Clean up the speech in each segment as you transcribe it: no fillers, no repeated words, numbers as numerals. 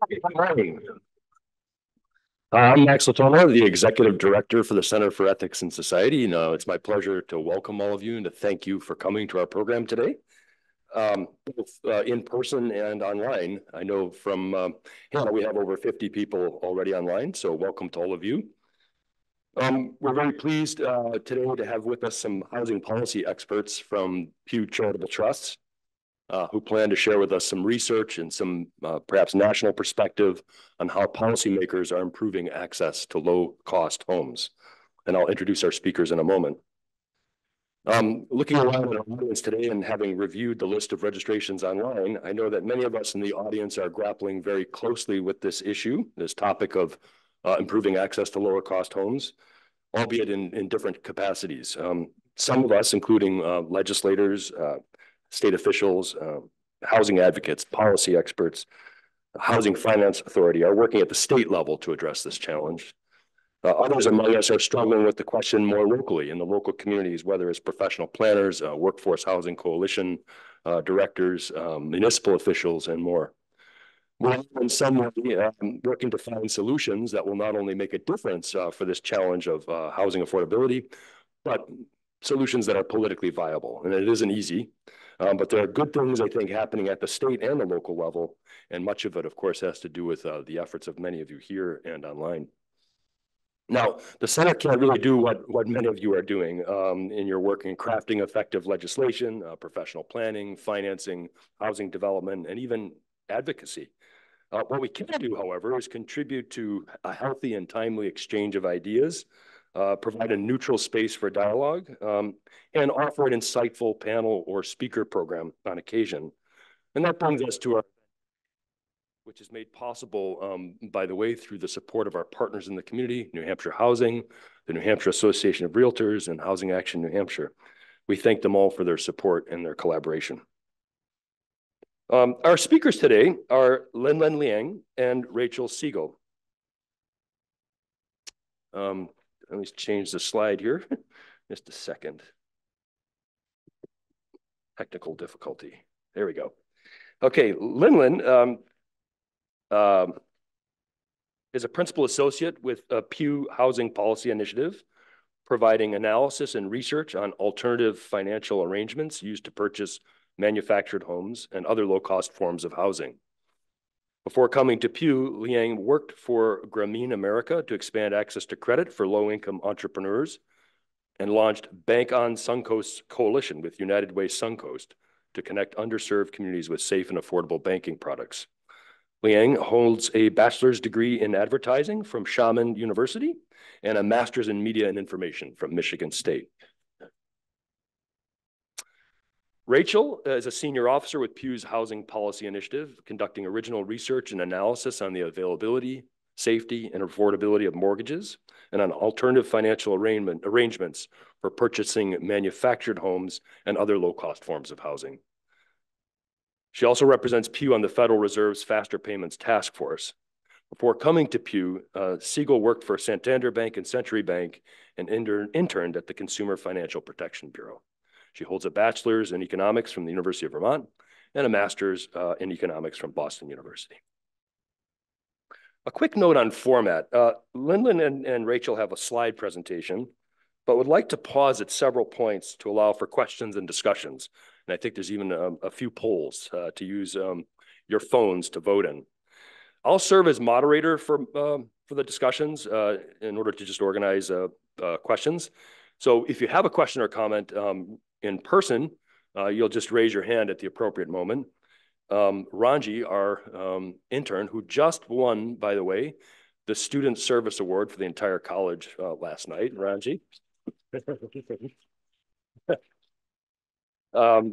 Good morning. I'm Max Latona, the Executive Director for the Center for Ethics and Society. It's my pleasure to welcome all of you and to thank you for coming to our program today, both in person and online. I know from Hannah, we have over 50 people already online, so welcome to all of you. We're very pleased today to have with us some housing policy experts from Pew Charitable Trusts, who plan to share with us some research and some perhaps national perspective on how policymakers are improving access to low-cost homes. And I'll introduce our speakers in a moment. Looking around at our audience today and having reviewed the list of registrations online, I know that many of us in the audience are grappling very closely with this issue, this topic of improving access to lower-cost homes, albeit in different capacities. Some of us, including legislators, state officials, housing advocates, policy experts, Housing Finance Authority are working at the state level to address this challenge. Others among us are struggling with the question more locally in the local communities, whether it's professional planners, workforce housing coalition directors, municipal officials, and more. We're in some way working to find solutions that will not only make a difference for this challenge of housing affordability, but solutions that are politically viable. And it isn't easy. But there are good things, I think, happening at the state and the local level. And much of it, of course, has to do with the efforts of many of you here and online. Now, the Center can't really do what many of you are doing in your work in crafting effective legislation, professional planning, financing, housing development, and even advocacy. What we can do, however, is contribute to a healthy and timely exchange of ideas, provide a neutral space for dialogue, and offer an insightful panel or speaker program on occasion. And that brings us to our, which is made possible, by the way, through the support of our partners in the community, New Hampshire Housing, the New Hampshire Association of Realtors, and Housing Action New Hampshire. We thank them all for their support and their collaboration. Our speakers today are Linlin Liang and Rachel Siegel. Let me change the slide here. Just a second. Technical difficulty. There we go. Okay, Linlin is a principal associate with a Pew Housing Policy Initiative, providing analysis and research on alternative financial arrangements used to purchase manufactured homes and other low-cost forms of housing. Before coming to Pew, Liang worked for Grameen America to expand access to credit for low-income entrepreneurs and launched Bank on Suncoast Coalition with United Way Suncoast to connect underserved communities with safe and affordable banking products. Liang holds a bachelor's degree in advertising from Shaman University and a master's in media and information from Michigan State. Rachel is a senior officer with Pew's Housing Policy Initiative, conducting original research and analysis on the availability, safety, and affordability of mortgages and on alternative financial arrangements for purchasing manufactured homes and other low-cost forms of housing. She also represents Pew on the Federal Reserve's Faster Payments Task Force. Before coming to Pew, Siegel worked for Santander Bank and Century Bank and interned at the Consumer Financial Protection Bureau. She holds a bachelor's in economics from the University of Vermont and a master's in economics from Boston University. A quick note on format. Linlin and Rachel have a slide presentation, but would like to pause at several points to allow for questions and discussions. And I think there's even a few polls to use your phones to vote in. I'll serve as moderator for the discussions in order to just organize questions. So if you have a question or comment in person, you'll just raise your hand at the appropriate moment. Ranji, our intern, who just won, by the way, the Student Service Award for the entire college last night. Ranji.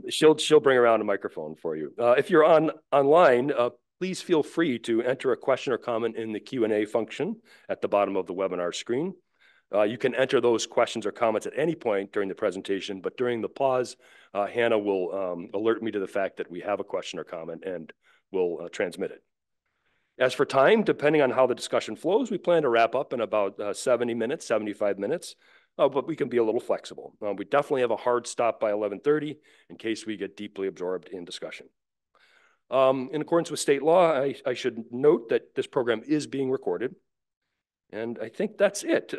She'll bring around a microphone for you. If you're online, please feel free to enter a question or comment in the Q&A function at the bottom of the webinar screen. You can enter those questions or comments at any point during the presentation, but during the pause, Hannah will alert me to the fact that we have a question or comment and will transmit it. As for time, depending on how the discussion flows, we plan to wrap up in about 70 minutes, 75 minutes, but we can be a little flexible. We definitely have a hard stop by 11:30 in case we get deeply absorbed in discussion. In accordance with state law, I should note that this program is being recorded. And I think that's it.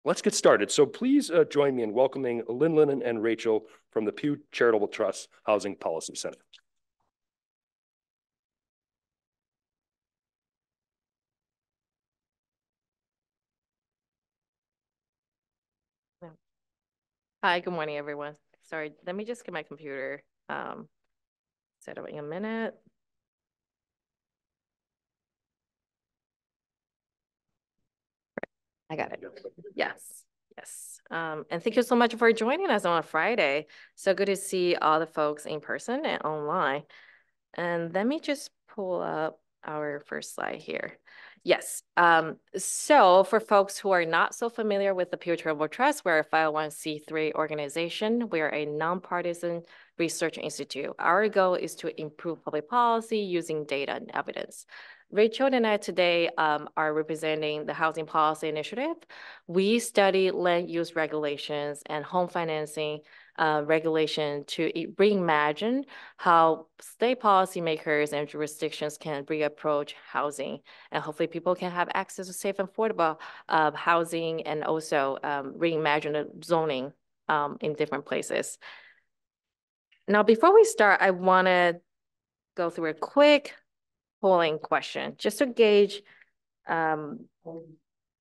Let's get started. So please join me in welcoming Linlin and Rachel from the Pew Charitable Trusts Housing Policy Center. Hi, good morning, everyone. Sorry, let me just get my computer set up in a minute. I got it. Yes, yes. And thank you so much for joining us on a Friday. So good to see all the folks in person and online. And let me just pull up our first slide here. Yes. So for folks who are not so familiar with the Pew Charitable Trust, we're a 501c3 organization. We are a nonpartisan research institute. Our goal is to improve public policy using data and evidence. Rachel and I today are representing the Housing Policy Initiative. We study land use regulations and home financing regulation to reimagine how state policymakers and jurisdictions can reapproach housing. And hopefully people can have access to safe and affordable housing, and also reimagine the zoning in different places. Now, before we start, I want to go through a quick polling question just to gauge.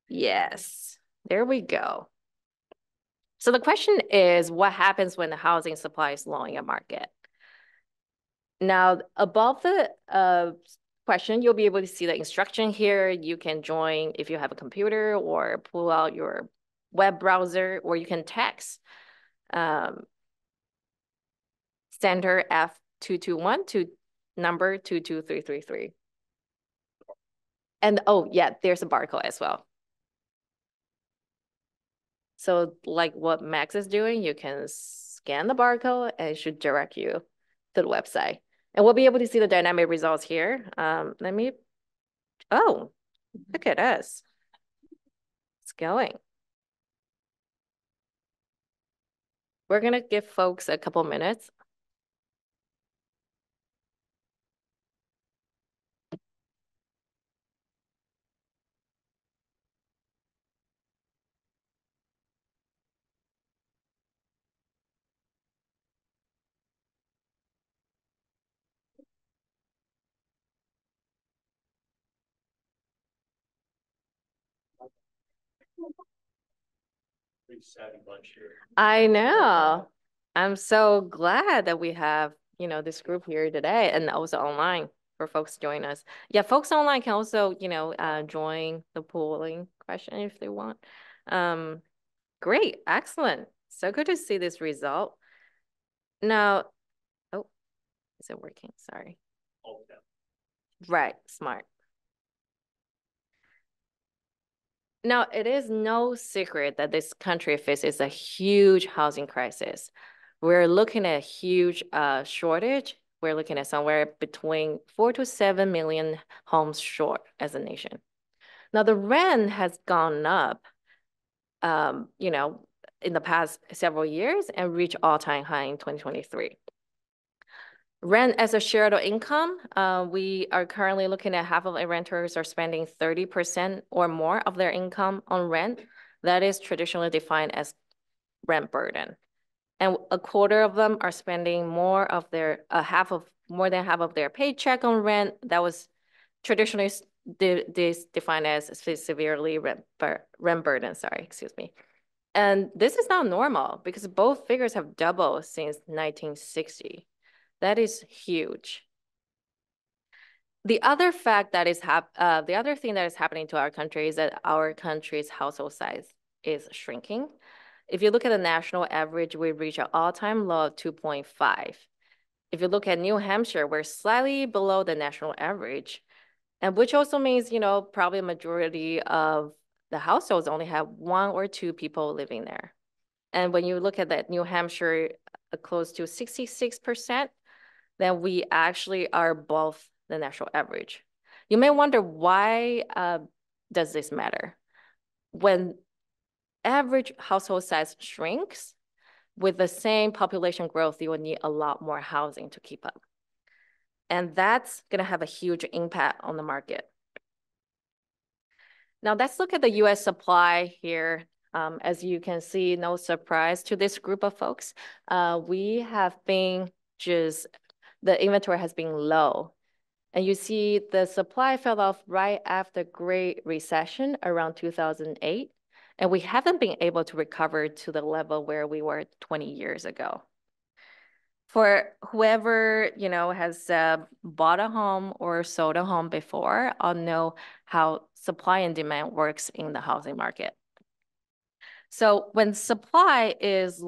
Yes, there we go. So the question is, what happens when the housing supply is low in a market? Now, above the question, you'll be able to see the instruction here. You can join if you have a computer, or pull out your web browser, or you can text center F221 to number 22333. And oh yeah, there's a barcode as well. So like what Max is doing, you can scan the barcode and it should direct you to the website. And we'll be able to see the dynamic results here. Oh, look at us. It's going. We're gonna give folks a couple minutes. Pretty savvy bunch here. I know. I'm so glad that we have, this group here today, and also online for folks join us. Yeah, folks online can also, join the polling question if they want. Great, excellent. So good to see this result. Now, oh, is it working? Sorry. Oh, yeah. Right, smart. Now, it is no secret that this country faces a huge housing crisis. We're looking at a huge shortage. We're looking at somewhere between 4 to 7 million homes short as a nation. Now, the rent has gone up, in the past several years and reached all-time high in 2023. Rent as a share of income, we are currently looking at half of the renters are spending 30% or more of their income on rent. That is traditionally defined as rent burden. And a quarter of them are spending more than half of their paycheck on rent. That was traditionally defined as severely rent burden, excuse me. And this is not normal because both figures have doubled since 1960. That is huge. The other thing that is happening to our country is that our country's household size is shrinking. If you look at the national average, we reach an all-time low of 2.5. If you look at New Hampshire, we're slightly below the national average, and which also means, probably a majority of the households only have 1 or 2 people living there. And when you look at that New Hampshire, close to 66%, then we actually are above the national average. You may wonder, why does this matter? When average household size shrinks, with the same population growth, you will need a lot more housing to keep up. And that's going to have a huge impact on the market. Now let's look at the US supply here. As you can see, no surprise to this group of folks. We have been the inventory has been low. And you see the supply fell off right after Great Recession around 2008. And we haven't been able to recover to the level where we were 20 years ago. For whoever, has bought a home or sold a home before, I'll know how supply and demand works in the housing market. So when supply is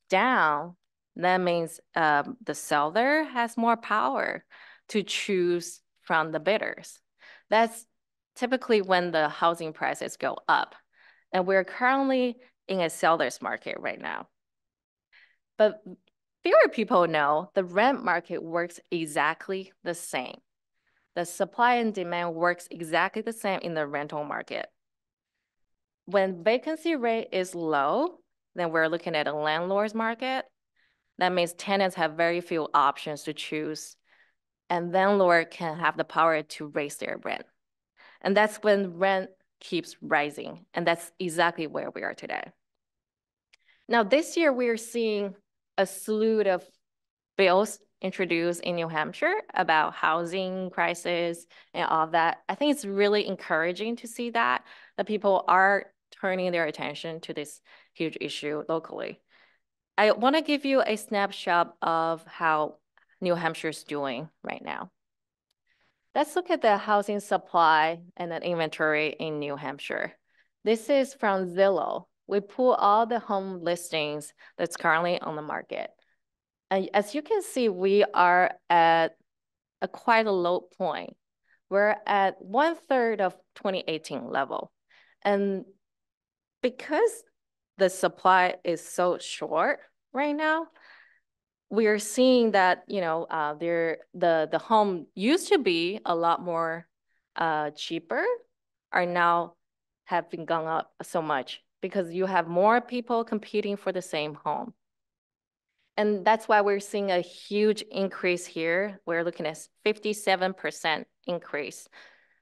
down, that means the seller has more power to choose from the bidders. That's typically when the housing prices go up. And we're currently in a seller's market right now. But fewer people know the rent market works exactly the same. The supply and demand works exactly the same in the rental market. When vacancy rate is low, then we're looking at a landlord's market. That means tenants have very few options to choose, and landlord can have the power to raise their rent. And that's when rent keeps rising, and that's exactly where we are today. Now, this year, we're seeing a slew of bills introduced in New Hampshire about housing crisis and all that. I think it's really encouraging to see that people are turning their attention to this huge issue locally. I want to give you a snapshot of how New Hampshire is doing right now. Let's look at the housing supply and the inventory in New Hampshire. This is from Zillow. We pull all the home listings that's currently on the market. And as you can see, we are at quite a low point. We're at 1/3 of 2018 level. And because the supply is so short right now, we are seeing that, the home used to be a lot more cheaper, are now have been gone up so much because you have more people competing for the same home. And that's why we're seeing a huge increase here. We're looking at 57% increase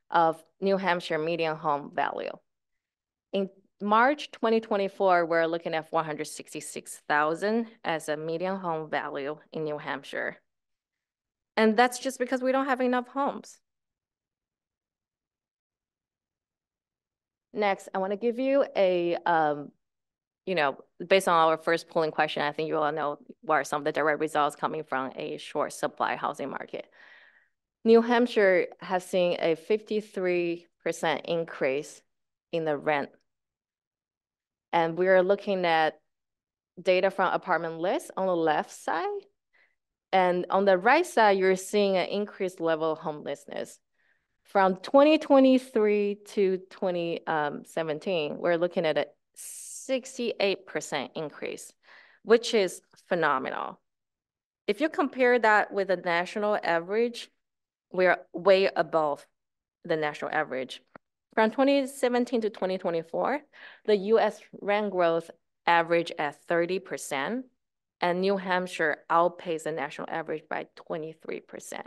of New Hampshire median home value. In March 2024, we're looking at 466,000 as a median home value in New Hampshire. And that's just because we don't have enough homes. Next, I want to give you a, based on our first polling question, I think you all know what are some of the direct results coming from a short supply housing market. New Hampshire has seen a 53% increase in the rent. And we're looking at data from apartment lists on the left side. And on the right side, you're seeing an increased level of homelessness. From 2023 to 2017, we're looking at a 68% increase, which is phenomenal. If you compare that with the national average, we're way above the national average. From 2017 to 2024, the US rent growth averaged at 30%, and New Hampshire outpaced the national average by 23%.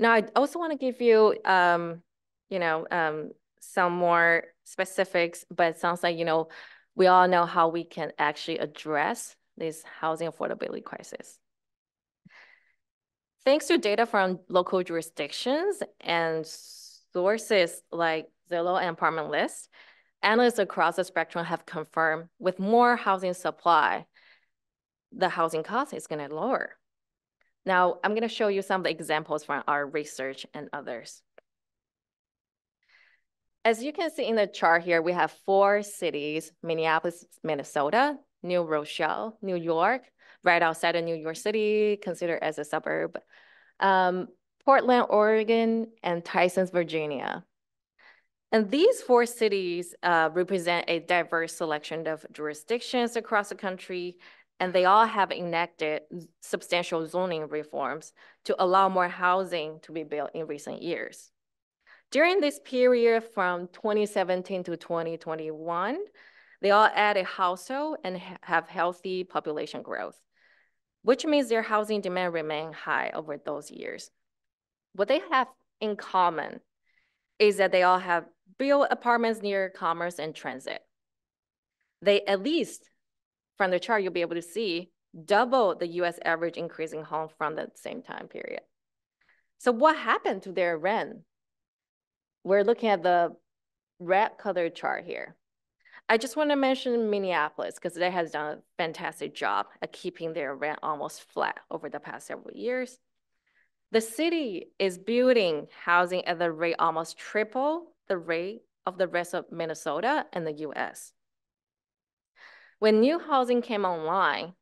Now, I also want to give you, some more specifics, but it sounds like, we all know how we can actually address this housing affordability crisis. Thanks to data from local jurisdictions and sources like Zillow and Apartment List, analysts across the spectrum have confirmed with more housing supply, the housing cost is going to lower. Now, I'm going to show you some of the examples from our research and others. As you can see in the chart here, we have 4 cities: Minneapolis, Minnesota, New Rochelle, New York, right outside of New York City, considered as a suburb, Portland, Oregon, and Tysons, Virginia. And these 4 cities represent a diverse selection of jurisdictions across the country, and they all have enacted substantial zoning reforms to allow more housing to be built in recent years. During this period from 2017 to 2021, they all added household and have healthy population growth. which means their housing demand remained high over those years. What they have in common is that they all have built apartments near commerce and transit. They, at least from the chart, you'll be able to see double the US average increase in home from the same time period. So what happened to their rent? We're looking at the red colored chart here. I just want to mention Minneapolis because they has done a fantastic job at keeping their rent almost flat over the past several years. The city is building housing at the rate almost triple the rate of the rest of Minnesota and the US. When new housing came online,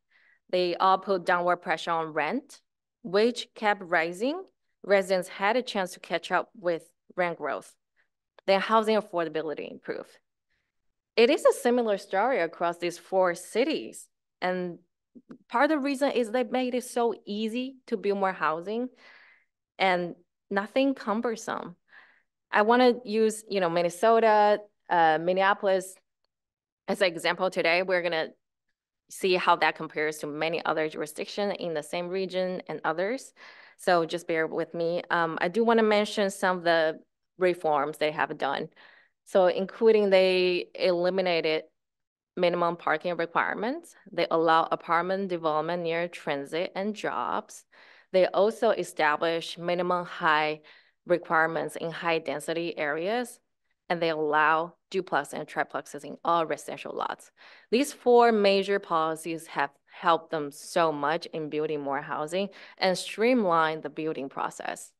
they all put downward pressure on rent, which kept rising. Residents had a chance to catch up with rent growth. Then housing affordability improved. It is a similar story across these 4 cities. And part of the reason is they made it so easy to build more housing and nothing cumbersome. I want to use, Minnesota, Minneapolis as an example today. We're going to see how that compares to many other jurisdictions in the same region and others. So just bear with me. I do want to mention some of the reforms they have done. So including they eliminated minimum parking requirements. They allow apartment development near transit and jobs. They also establish minimum high requirements in high density areas, and they allow duplex and triplexes in all residential lots. These 4 major policies have helped them so much in building more housing and streamline the building process.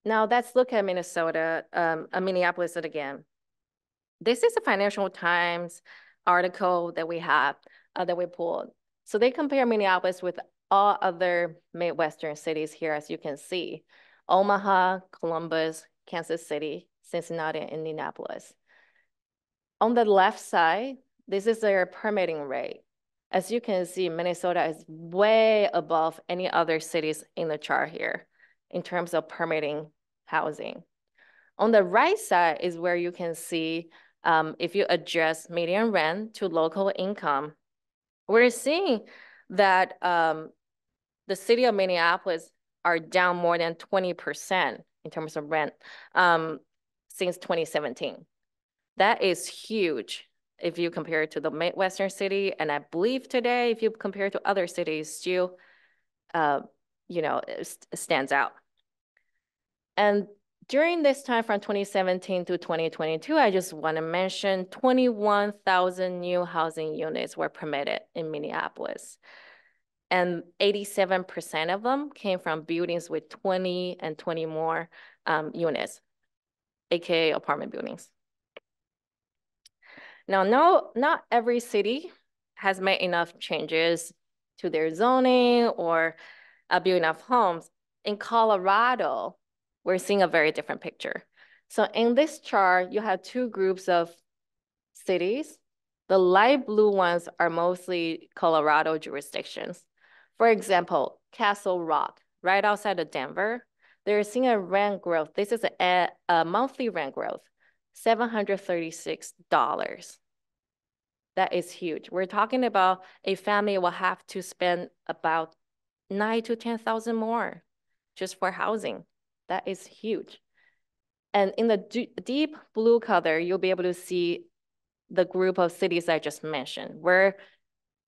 Now let's look at Minnesota, Minneapolis again. This is a Financial Times article that we have, that we pulled. So they compare Minneapolis with all other Midwestern cities here, as you can see: Omaha, Columbus, Kansas City, Cincinnati, and Indianapolis. On the left side, this is their permitting rate. As you can see, Minnesota is way above any other cities in the chart here in terms of permitting housing. On the right side is where you can see if you adjust median rent to local income, we're seeing that the city of Minneapolis are down more than 20% in terms of rent since 2017. That is huge if you compare it to the Midwestern city. And I believe today, if you compare it to other cities, still, it stands out. And during this time from 2017 to 2022, I just want to mention 21,000 new housing units were permitted in Minneapolis. And 87% of them came from buildings with 20 and 20 more units, AKA apartment buildings. Now, no, not every city has made enough changes to their zoning or build enough homes. In Colorado, we're seeing a very different picture. So in this chart, you have 2 groups of cities. The light blue ones are mostly Colorado jurisdictions. For example, Castle Rock, right outside of Denver, they're seeing a rent growth. This is a monthly rent growth, $736. That is huge. We're talking about a family will have to spend about $9,000 to $10,000 more just for housing. That is huge. And in the deep blue color, you'll be able to see the group of cities I just mentioned, where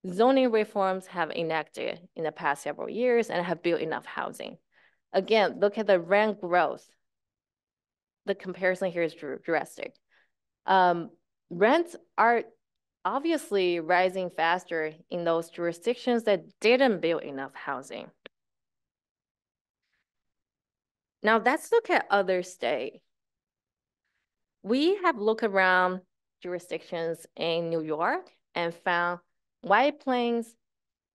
zoning reforms have enacted in the past several years and have built enough housing. Again, look at the rent growth. The comparison here is drastic. Rents are obviously rising faster in those jurisdictions that didn't build enough housing. Now let's look at other states. We have looked around jurisdictions in New York and found White Plains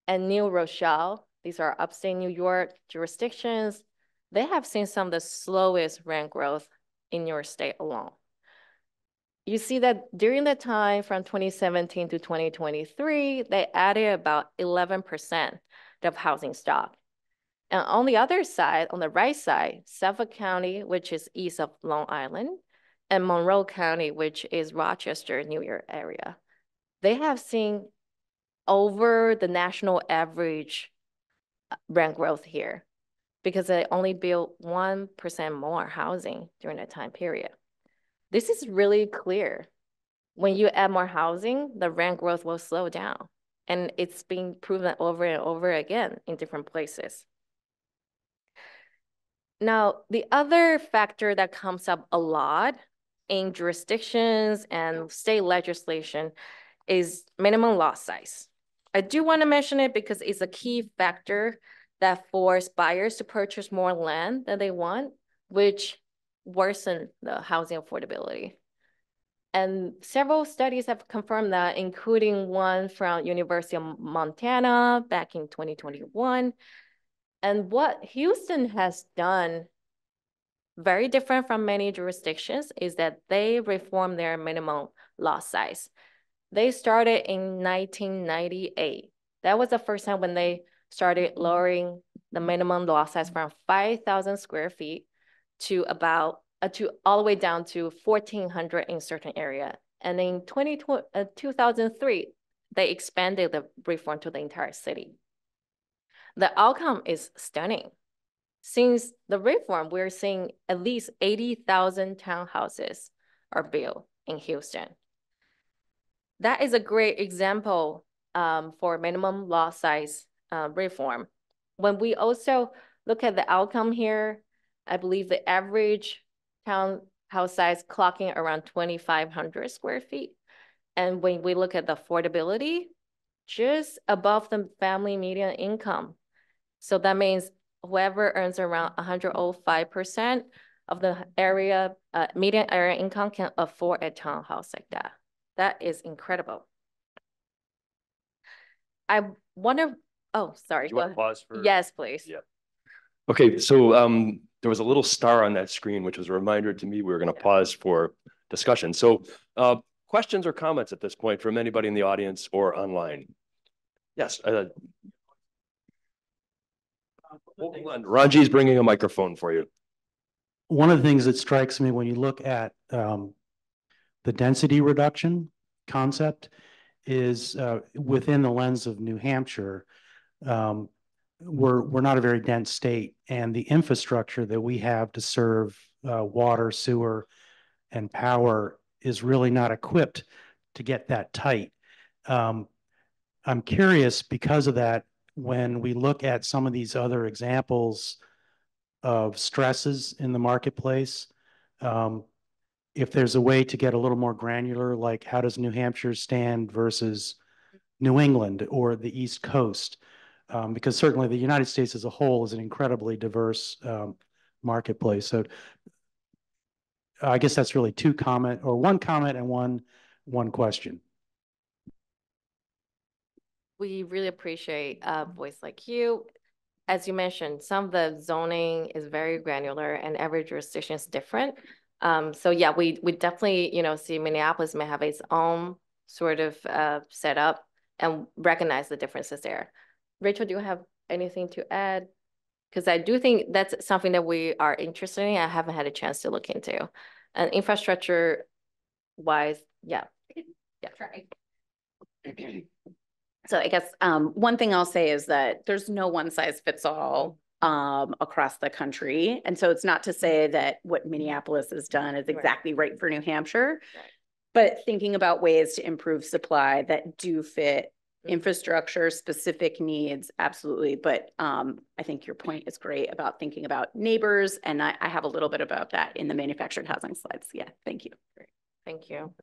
and New Rochelle. These are upstate New York jurisdictions. They have seen some of the slowest rent growth in your state alone. You see that during the time from 2017 to 2023, they added about 11% of housing stock. And on the other side, on the right side, Suffolk County, which is east of Long Island, and Monroe County, which is Rochester, New York area, they have seen over the national average rent growth here because they only built 1% more housing during that time period. This is really clear. When you add more housing, the rent growth will slow down. And it's been proven over and over again in different places. Now, the other factor that comes up a lot in jurisdictions and state legislation is minimum lot size. I do want to mention it because it's a key factor that forces buyers to purchase more land than they want, which worsen the housing affordability. And several studies have confirmed that, including one from University of Montana back in 2021. And what Houston has done, very different from many jurisdictions, is that they reformed their minimum lot size. They started in 1998. That was the first time when they started lowering the minimum lot size from 5,000 square feet to about to all the way down to 1,400 in certain area. And in 2003, they expanded the reform to the entire city. The outcome is stunning. Since the reform, we're seeing at least 80,000 townhouses are built in Houston. That is a great example for minimum lot size reform. When we also look at the outcome here, I believe the average townhouse size clocking around 2,500 square feet. And when we look at the affordability, just above the family median income. So that means whoever earns around 105% of the area, median area income can afford a townhouse like that. That is incredible. I wonder, oh, sorry. Do you want to pause for? Yes, please. Yeah. Okay, so there was a little star on that screen, which was a reminder to me we were going to pause for discussion. So questions or comments at this point from anybody in the audience or online? Yes. Hold on. Ranji's bringing a microphone for you. One of the things that strikes me when you look at the density reduction concept is within the lens of New Hampshire, we're not a very dense state, and the infrastructure that we have to serve water, sewer, and power is really not equipped to get that tight. I'm curious because of that, when we look at some of these other examples of stresses in the marketplace, if there's a way to get a little more granular, like how does New Hampshire stand versus New England or the East Coast? Because certainly the United States as a whole is an incredibly diverse marketplace. So I guess that's really one comment and one question. We really appreciate a voice like you. As you mentioned, some of the zoning is very granular and every jurisdiction is different. So yeah, we definitely, see Minneapolis may have its own sort of setup and recognize the differences there. Rachel, do you have anything to add? Because I do think that's something that we are interested in. I haven't had a chance to look into. And infrastructure wise, yeah. Try. So I guess one thing I'll say is that there's no one size fits all across the country. And so it's not to say that what Minneapolis has done is exactly right for New Hampshire, but thinking about ways to improve supply that do fit infrastructure specific needs, absolutely. But I think your point is great about thinking about neighbors. And I have a little bit about that in the manufactured housing slides. Yeah, thank you. Great. Thank you.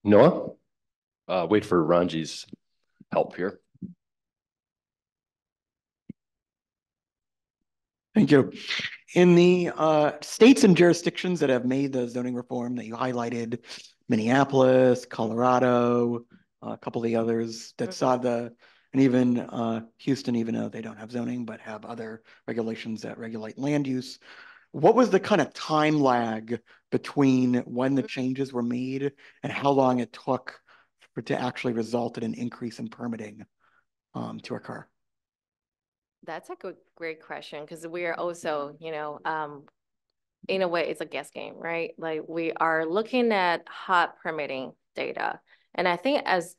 Noah? Wait for Ranji's help here. Thank you. In the states and jurisdictions that have made the zoning reform that you highlighted, Minneapolis, Colorado, a couple of the others that saw and even Houston, even though they don't have zoning, but have other regulations that regulate land use. What was the kind of time lag between when the changes were made and how long it took to actually result in an increase in permitting to occur? That's a great question, because we are also, in a way, it's a guess game, right? Like we are looking at hot permitting data. And I think as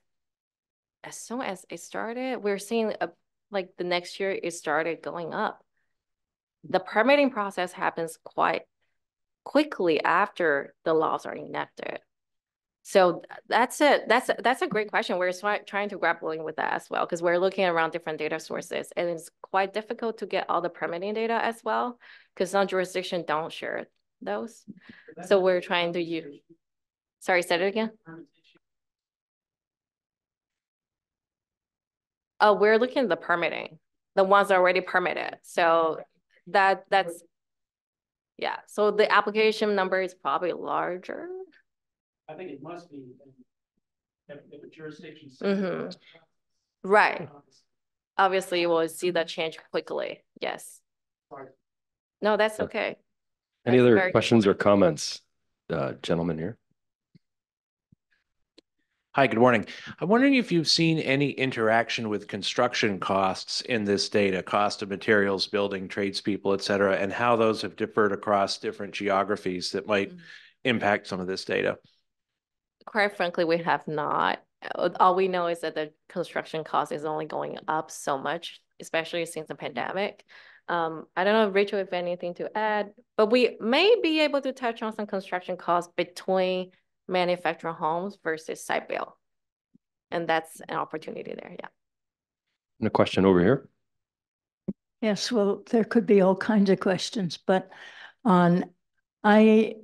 as soon as it started, we're seeing like the next year it started going up. The permitting process happens quite quickly after the laws are enacted. So that's it. That's a great question. We're trying to grappling with that as well, because we're looking around different data sources, and it's quite difficult to get all the permitting data as well, because some jurisdictions don't share those. So we're trying to use. Sorry, say it again. Oh, we're looking at the permitting, the ones already permitted. So that's yeah. So the application number is probably larger. I think it must be if a jurisdiction. Right. Obviously, we'll see that change quickly. Yes. No, that's okay. Any That's other very questions or comments, gentlemen here? Hi, good morning. I'm wondering if you've seen any interaction with construction costs in this data, cost of materials, building, tradespeople, et cetera, and how those have differed across different geographies that might impact some of this data. Quite frankly, we have not. All we know is that the construction cost is only going up so much, especially since the pandemic. I don't know, Rachel, if anything to add, but we may be able to touch on some construction costs between manufactured homes versus site build. And that's an opportunity there, yeah. And a question over here. Yes, well, there could be all kinds of questions, but I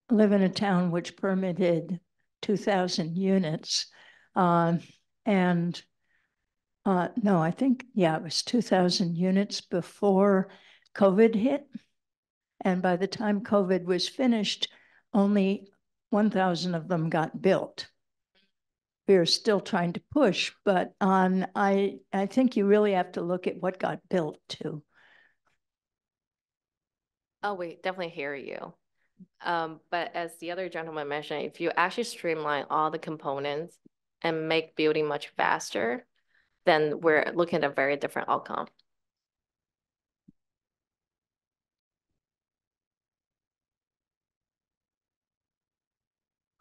live in a town which permitted 2,000 units. No, I think, yeah, it was 2,000 units before COVID hit. And by the time COVID was finished, only 1,000 of them got built. We're still trying to push, but I think you really have to look at what got built too. Oh, we definitely hear you. But as the other gentleman mentioned, if you actually streamline all the components and make building much faster, then we're looking at a very different outcome.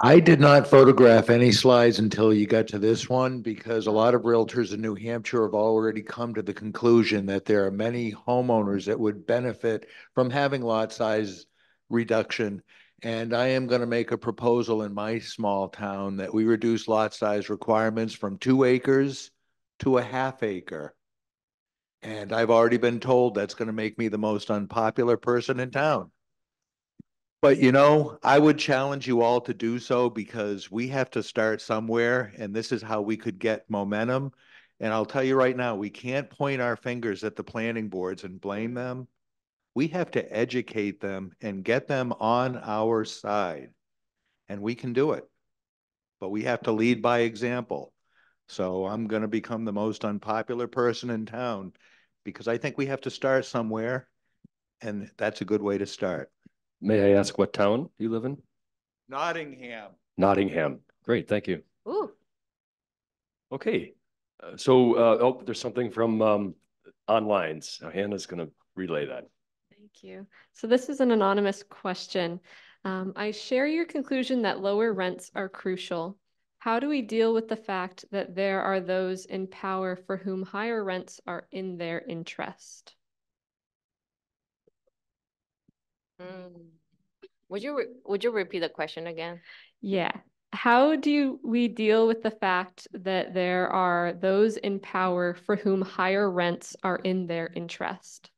I did not photograph any slides until you got to this one, because a lot of realtors in New Hampshire have already come to the conclusion that there are many homeowners that would benefit from having lot size reduction. And I am going to make a proposal in my small town that we reduce lot size requirements from 2 acres to a half acre. And I've already been told that's going to make me the most unpopular person in town. But you know, I would challenge you all to do so, because we have to start somewhere, and this is how we could get momentum. And I'll tell you right now, we can't point our fingers at the planning boards and blame them. We have to educate them and get them on our side, and we can do it. But we have to lead by example. So I'm going to become the most unpopular person in town, because I think we have to start somewhere, and that's a good way to start. May I ask what town you live in? Nottingham. Nottingham. Great, thank you. Ooh. Okay. Oh, there's something from online. So Hannah's going to relay that. Thank you. So this is an anonymous question. I share your conclusion that lower rents are crucial. How do we deal with the fact that there are those in power for whom higher rents are in their interest? Would you repeat the question again? Yeah. How do we deal with the fact that there are those in power for whom higher rents are in their interest?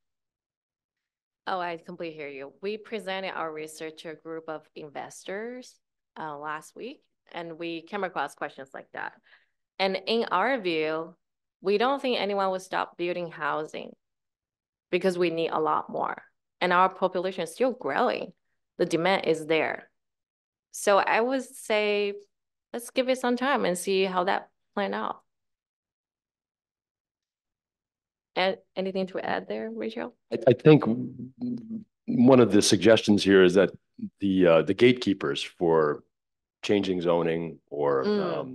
Oh, I completely hear you. We presented our research to a group of investors last week, and we came across questions like that. And in our view, we don't think anyone will stop building housing because we need a lot more. And our population is still growing. The demand is there. So I would say, let's give it some time and see how that plan out. And anything to add there, Rachel? I think one of the suggestions here is that the gatekeepers for changing zoning or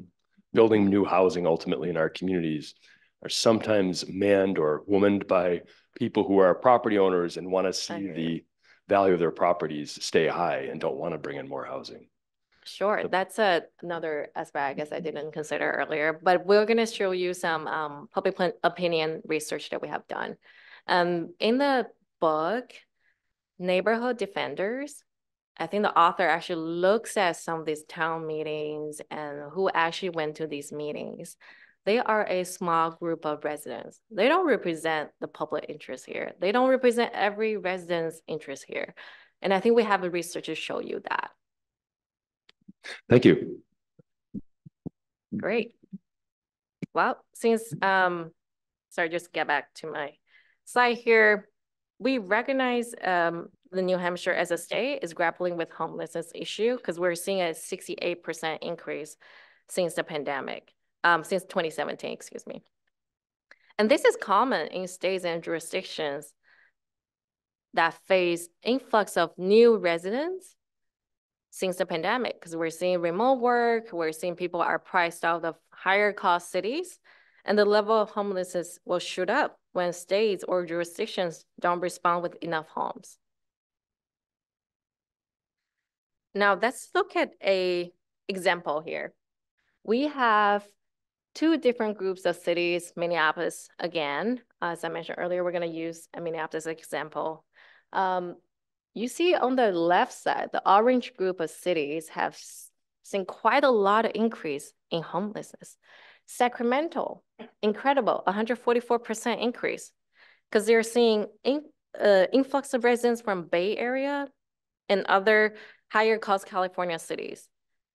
building new housing ultimately in our communities are sometimes manned or womaned by people who are property owners and want to see the value of their properties stay high and don't want to bring in more housing. Sure, that's another aspect I guess I didn't consider earlier, but we're going to show you some opinion research that we have done. In the book, Neighborhood Defenders, I think the author actually looks at some of these town meetings and who actually went to these meetings. They are a small group of residents. They don't represent the public interest here. They don't represent every resident's interest here. And I think we have a research to show you that. Thank you. Great. Well, since, sorry, just get back to my slide here. We recognize the New Hampshire as a state is grappling with homelessness issue because we're seeing a 68% increase since the pandemic, since 2017, excuse me. And this is common in states and jurisdictions that face influx of new residents since the pandemic, because we're seeing remote work, we're seeing people are priced out of higher cost cities, and the level of homelessness will shoot up when states or jurisdictions don't respond with enough homes. Now let's look at an example here. We have two different groups of cities, Minneapolis again. As I mentioned earlier, we're going to use Minneapolis as an example. You see on the left side, the orange group of cities have seen quite a lot of increase in homelessness. Sacramento, incredible, 144% increase, because they're seeing influx of residents from Bay Area and other higher cost California cities.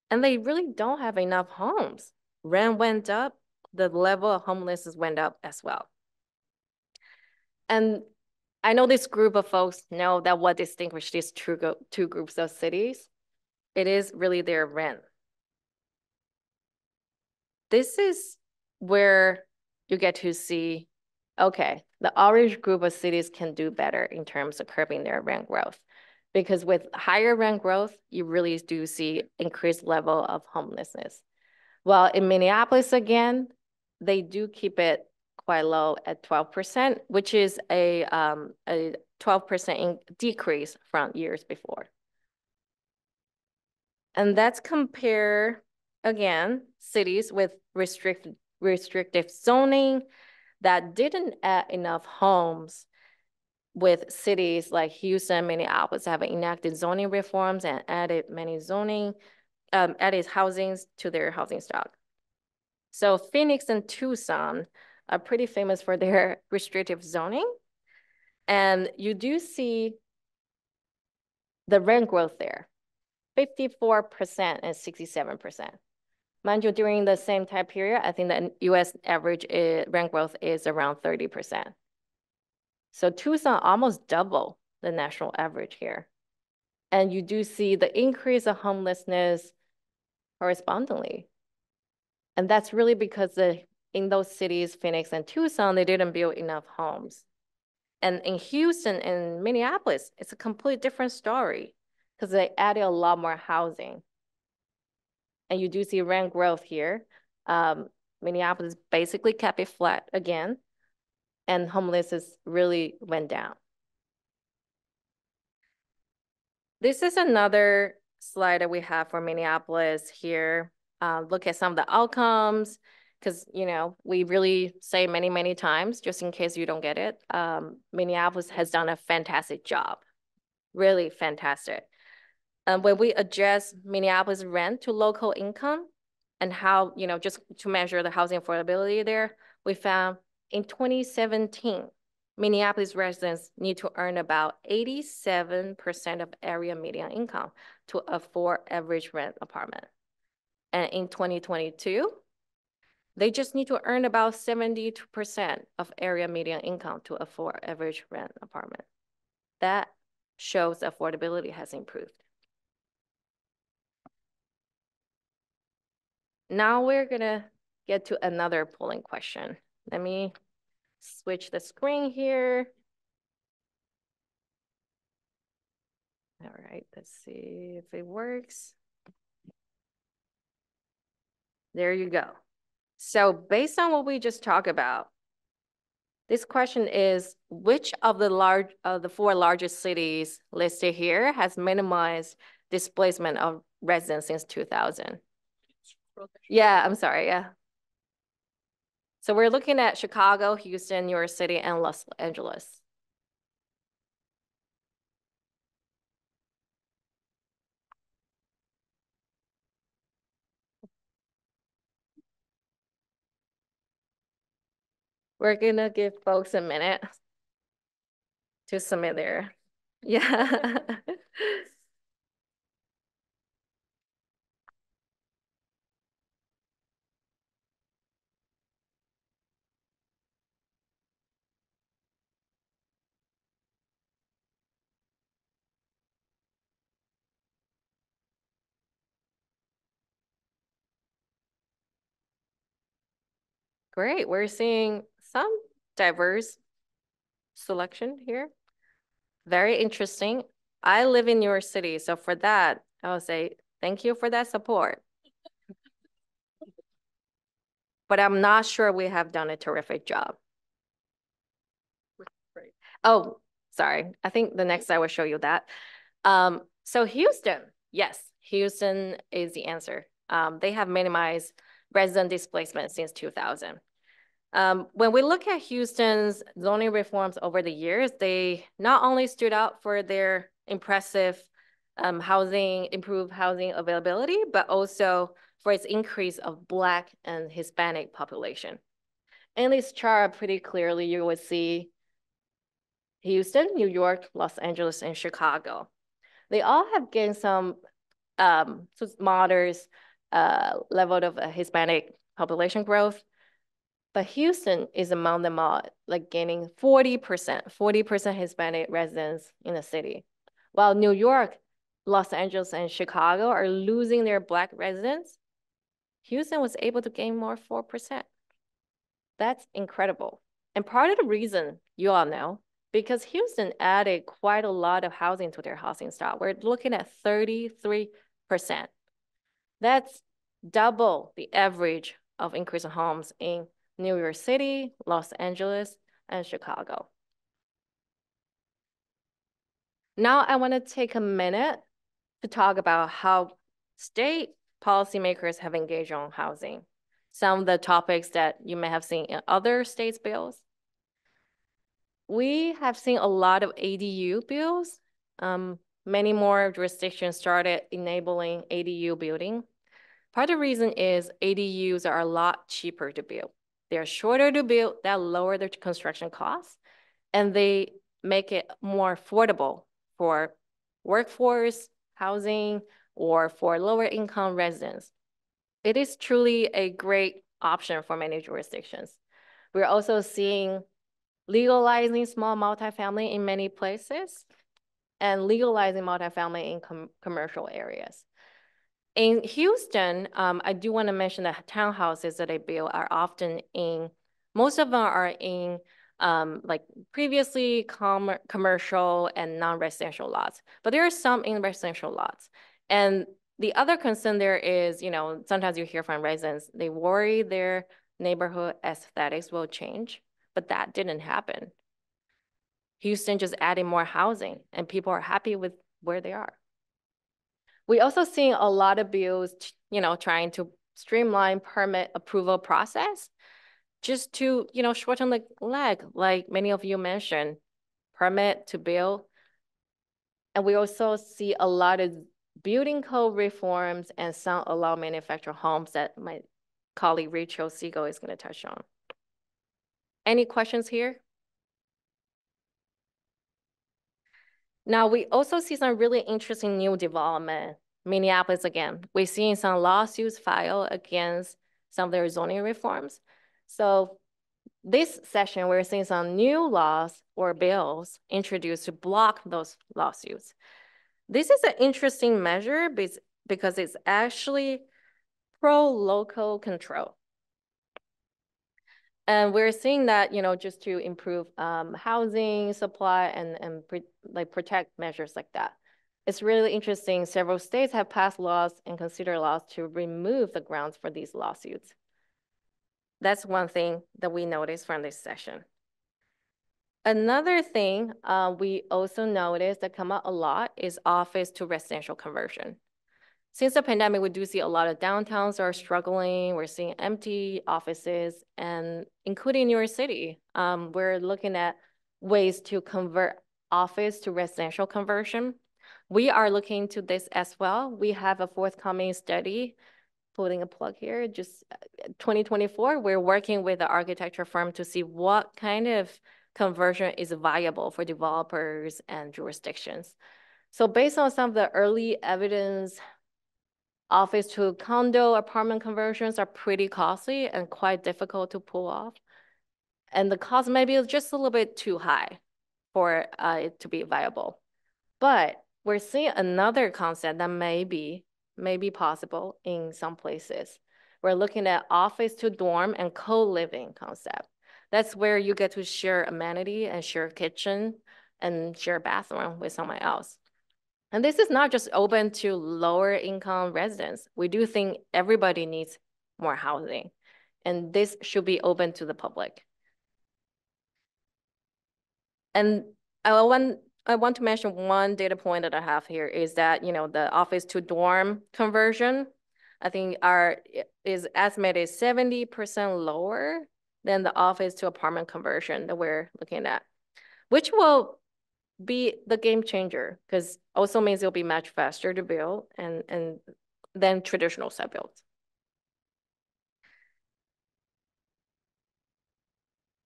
And they really don't have enough homes. Rent went up, the level of homelessness went up as well. And I know this group of folks know that what distinguishes these two groups of cities, it is really their rent. This is where you get to see, okay, the orange group of cities can do better in terms of curbing their rent growth. Because with higher rent growth, you really do see increased level of homelessness. While in Minneapolis, again, they do keep it quite low at 12%, which is a 12% decrease from years before. And that's compare, again, cities with restrictive zoning that didn't add enough homes with cities like Houston, Minneapolis have enacted zoning reforms and added many added housings to their housing stock. So Phoenix and Tucson are pretty famous for their restrictive zoning. And you do see the rent growth there, 54% and 67%. Mind you, during the same time period, I think the US average rent growth is around 30%. So Tucson almost double the national average here. And you do see the increase of homelessness correspondingly. And that's really because in those cities, Phoenix and Tucson, they didn't build enough homes. And in Houston and Minneapolis, it's a completely different story because they added a lot more housing. And you do see rent growth here. Minneapolis basically kept it flat again, and homelessness really went down. This is another slide that we have for Minneapolis here. Look at some of the outcomes, because we really say many, many times, just in case you don't get it, Minneapolis has done a fantastic job, really fantastic. When we adjust Minneapolis rent to local income and how, just to measure the housing affordability there, we found in 2017, Minneapolis residents need to earn about 87% of area median income to afford average rent apartment. And in 2022, they just need to earn about 72% of area median income to afford average rent apartment. That shows affordability has improved. Now we're gonna get to another polling question. Let me switch the screen here. All right, let's see if it works. There you go. So based on what we just talked about, this question is, which of the four largest cities listed here has minimized displacement of residents since 2000. Yeah, I'm sorry, yeah. So we're looking at Chicago, Houston, New York City, and Los Angeles. We're gonna give folks a minute to submit their, yeah. Great, we're seeing some diverse selection here. Very interesting. I live in New York City, so for that, I would say thank you for that support. But I'm not sure we have done a terrific job. Oh, sorry. I think the next slide will show you that. So Houston, yes, Houston is the answer. They have minimized resident displacement since 2000. When we look at Houston's zoning reforms over the years, they not only stood out for their impressive improved housing availability, but also for its increase of Black and Hispanic population. In this chart, pretty clearly, you would see Houston, New York, Los Angeles, and Chicago. They all have gained some modest level of Hispanic population growth. But Houston is among them all, like gaining 40% Hispanic residents in the city. While New York, Los Angeles, and Chicago are losing their Black residents, Houston was able to gain more 4%. That's incredible. And part of the reason you all know, because Houston added quite a lot of housing to their housing stock. We're looking at 33%. That's double the average of increase in homes in New York City, Los Angeles, and Chicago. Now I want to take a minute to talk about how state policymakers have engaged on housing. Some of the topics that you may have seen in other states' bills. We have seen a lot of ADU bills. Many more jurisdictions started enabling ADU building. Part of the reason is ADUs are a lot cheaper to build. They're shorter to build, that lower the construction costs, and they make it more affordable for workforce, housing, or for lower income residents. It is truly a great option for many jurisdictions. We're also seeing legalizing small multifamily in many places and legalizing multifamily in commercial areas. In Houston, I do want to mention that townhouses that they build are often most of them are in like previously commercial and non-residential lots, but there are some in residential lots. And the other concern there is, sometimes you hear from residents, they worry their neighborhood aesthetics will change, but that didn't happen. Houston just added more housing and people are happy with where they are. We also seen a lot of bills, trying to streamline permit approval process just to, shorten the leg, like many of you mentioned, permit to build. And we also see a lot of building code reforms and some allow manufactured homes that my colleague Rachel Siegel is going to touch on. Any questions here? Now, we also see some really interesting new development. Minneapolis, again, we're seeing some lawsuits filed against some of their zoning reforms. So this session, we're seeing some new laws or bills introduced to block those lawsuits. This is an interesting measure because it's actually pro-local control. And we're seeing that, just to improve housing supply and protect measures like that. It's really interesting. Several states have passed laws and consider laws to remove the grounds for these lawsuits. That's one thing that we noticed from this session. Another thing we also noticed that come up a lot is office to residential conversion. since the pandemic, we do see a lot of downtowns are struggling. We're seeing empty offices, and including New York City, we're looking at ways to convert office to residential conversion. We are looking to this as well. We have a forthcoming study, putting a plug here, just 2024. We're working with the architecture firm to see what kind of conversion is viable for developers and jurisdictions. So based on some of the early evidence, office to condo apartment conversions are pretty costly and quite difficult to pull off. And the cost maybe is just a little bit too high for it to be viable. But we're seeing another concept that may be possible in some places. We're looking at office to dorm and co-living concept. That's where you get to share amenity and share kitchen and share bathroom with someone else. And this is not just open to lower income residents. We do think everybody needs more housing, and this should be open to the public. And I want to mention one data point that I have here is that, the office to dorm conversion, I think is estimated 70% lower than the office to apartment conversion that we're looking at, which will be the game changer, because also means it'll be much faster to build and than traditional site builds.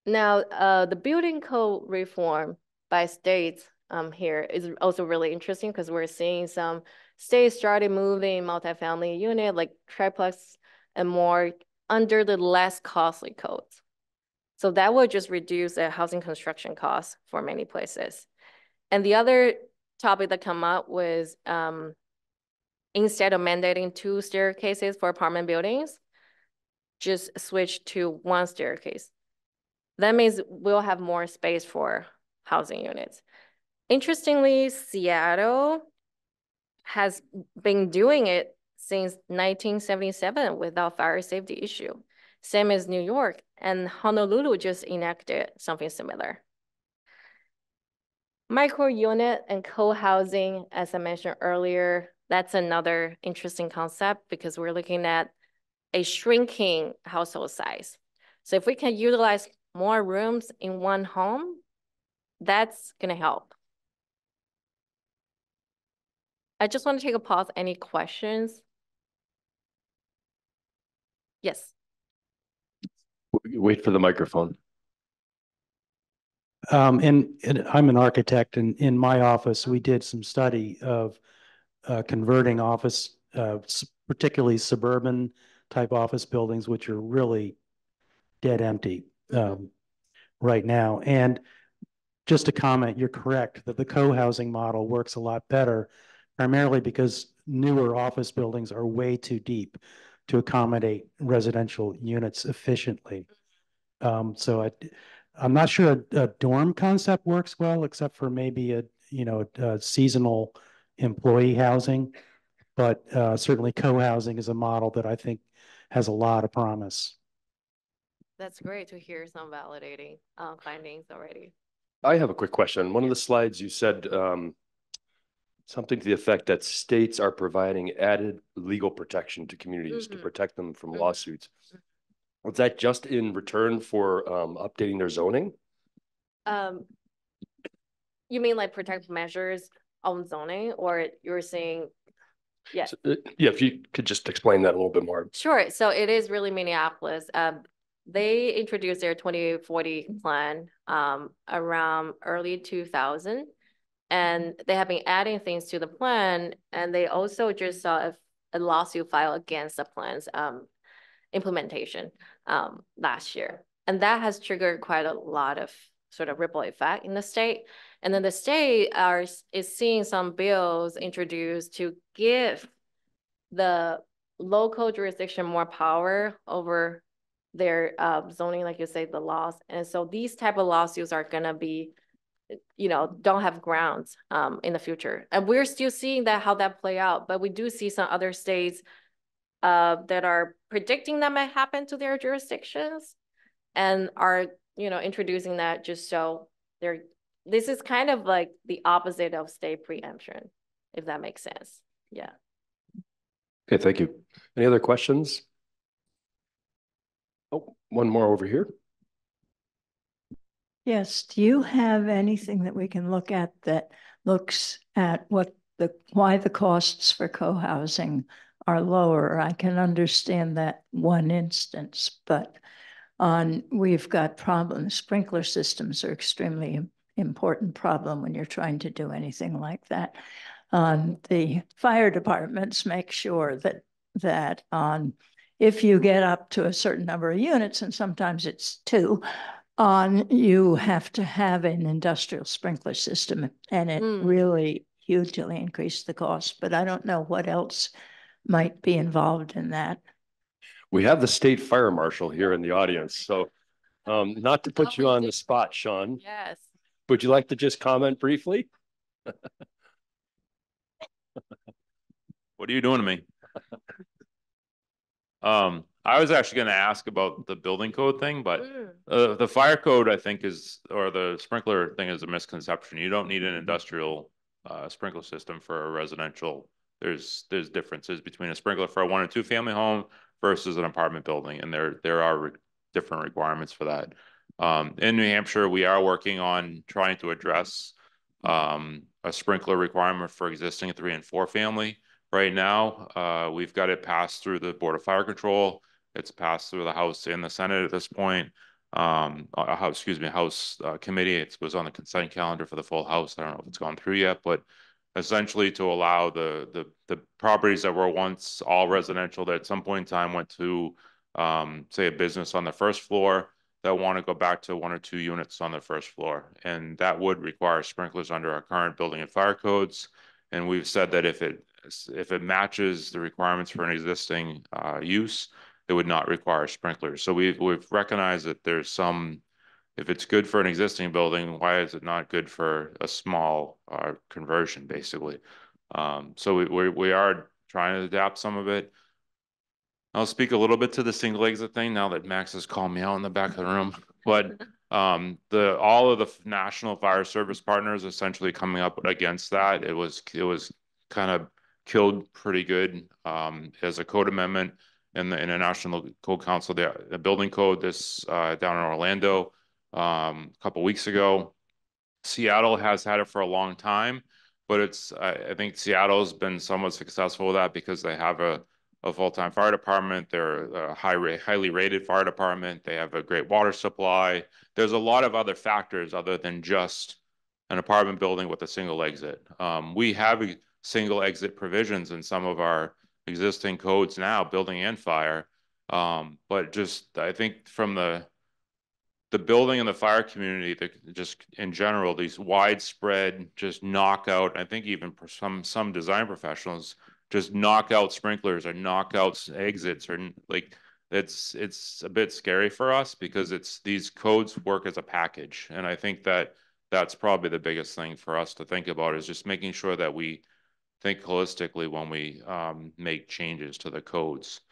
Now, the building code reform by states here is also really interesting, because we're seeing some states started moving multifamily unit like triplex and more under the less costly codes. So that will just reduce the housing construction costs for many places. And the other topic that come up was instead of mandating 2 staircases for apartment buildings, just switch to 1 staircase. That means we'll have more space for housing units. Interestingly, Seattle has been doing it since 1977 without fire safety issue. Same as New York, and Honolulu just enacted something similar. Micro unit and co-housing, as I mentioned earlier, that's another interesting concept, because we're looking at a shrinking household size. So if we can utilize more rooms in one home, that's going to help. I just want to take a pause. Any questions? Yes. Wait for the microphone. And I'm an architect, and in my office, we did some study of converting office, particularly suburban type office buildings, which are really dead empty right now. And just to comment, you're correct that the co-housing model works a lot better, primarily because newer office buildings are way too deep to accommodate residential units efficiently. So I'm not sure a dorm concept works well, except for maybe a seasonal employee housing, but certainly co-housing is a model that I think has a lot of promise. That's great to hear some validating findings already. I have a quick question. One of the slides you said something to the effect that states are providing added legal protection to communities to protect them from lawsuits. Was that just in return for updating their zoning? You mean like protective measures on zoning, or you're saying, yeah. So, yeah, if you could just explain that a little bit more. Sure. So it is really Minneapolis. They introduced their 2040 plan around early 2000, and they have been adding things to the plan. And they also just saw a lawsuit filed against the plan's implementation last year. And that has triggered quite a lot of sort of ripple effect in the state. And then the state is seeing some bills introduced to give the local jurisdiction more power over their zoning, like you say, the laws. And so these type of lawsuits are gonna be, don't have grounds in the future. And we're still seeing how that play out, but we do see some other states that are predicting that might happen to their jurisdictions and are, introducing that just so this is kind of like the opposite of state preemption, if that makes sense. Yeah. Okay, thank you. Any other questions? Oh, one more over here. Yes, do you have anything that we can look at that looks at why the costs for co-housing are lower? I can understand that one instance, but we've got problems. Sprinkler systems are extremely important problem when you're trying to do anything like that. The fire departments make sure that if you get up to a certain number of units, and sometimes it's 2, you have to have an industrial sprinkler system, and it really hugely increased the cost. But I don't know what else might be involved in that. We have the state fire marshal here in the audience, so not to put you on the spot, Sean. Yes. Would you like to just comment briefly? What are you doing to me? I was actually going to ask about the building code thing, but the fire code, I think, or the sprinkler thing is a misconception. You don't need an industrial sprinkler system for a residential. There's differences between a sprinkler for a 1 or 2 family home versus an apartment building, and there are different requirements for that. In New Hampshire, we are working on trying to address a sprinkler requirement for existing 3 and 4 family. Right now, we've got it passed through the Board of Fire Control. It's passed through the House and the Senate at this point. House committee. It was on the consent calendar for the full House. I don't know if it's gone through yet, but essentially to allow the properties that were once all residential that at some point in time went to, say, a business on the first floor that want to go back to 1 or 2 units on the first floor. And that would require sprinklers under our current building and fire codes. And we've said that if it matches the requirements for an existing use, it would not require sprinklers. So we've recognized that there's some, if it's good for an existing building, why is it not good for a small conversion, basically? So we are trying to adapt some of it. I'll speak a little bit to the single exit thing now that Max has called me out in the back of the room. But all of the national fire service partners essentially coming up against that. It was kind of killed pretty good as a code amendment in the International Code Council, the building code down in Orlando a couple weeks ago. Seattle has had it for a long time, but I think Seattle's been somewhat successful with that because they have a full-time fire department. They're a highly rated fire department. They have a great water supply. There's a lot of other factors other than just an apartment building with a single exit. We have single exit provisions in some of our existing codes now, building and fire. But just, I think from the building and the fire community, just in general, these widespread just knockout, I think even for some design professionals, just knockout sprinklers or knockout exits, or like it's a bit scary for us because these codes work as a package. And I think that's probably the biggest thing for us to think about, is just making sure that we think holistically when we make changes to the codes.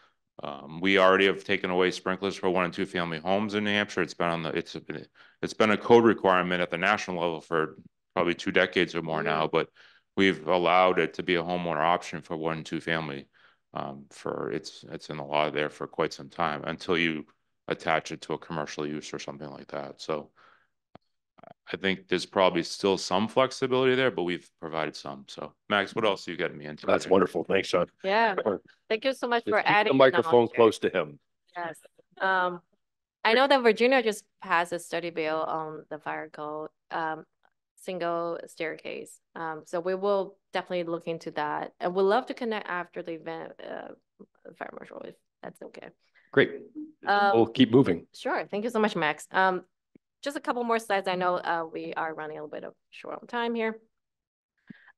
We already have taken away sprinklers for 1 and 2 family homes in New Hampshire. It's been a code requirement at the national level for probably 2 decades or more now, but we've allowed it to be a homeowner option for 1 and 2 family. It's in the law there for quite some time until you attach it to a commercial use or something like that. So I think there's probably still some flexibility there, but we've provided some. So Max, what else are you getting me into? That's wonderful. Thanks, Sean. Yeah. Thank you so much for Keep adding the microphone knowledge. close to him. Yes. I know that Virginia just passed a study bill on the fire code, single staircase. So we will definitely look into that, and we'd love to connect after the event, fire marshal, if that's okay. Great. We'll keep moving. Sure. Thank you so much, Max. Just a couple more slides. I know we are running a little bit short on time here.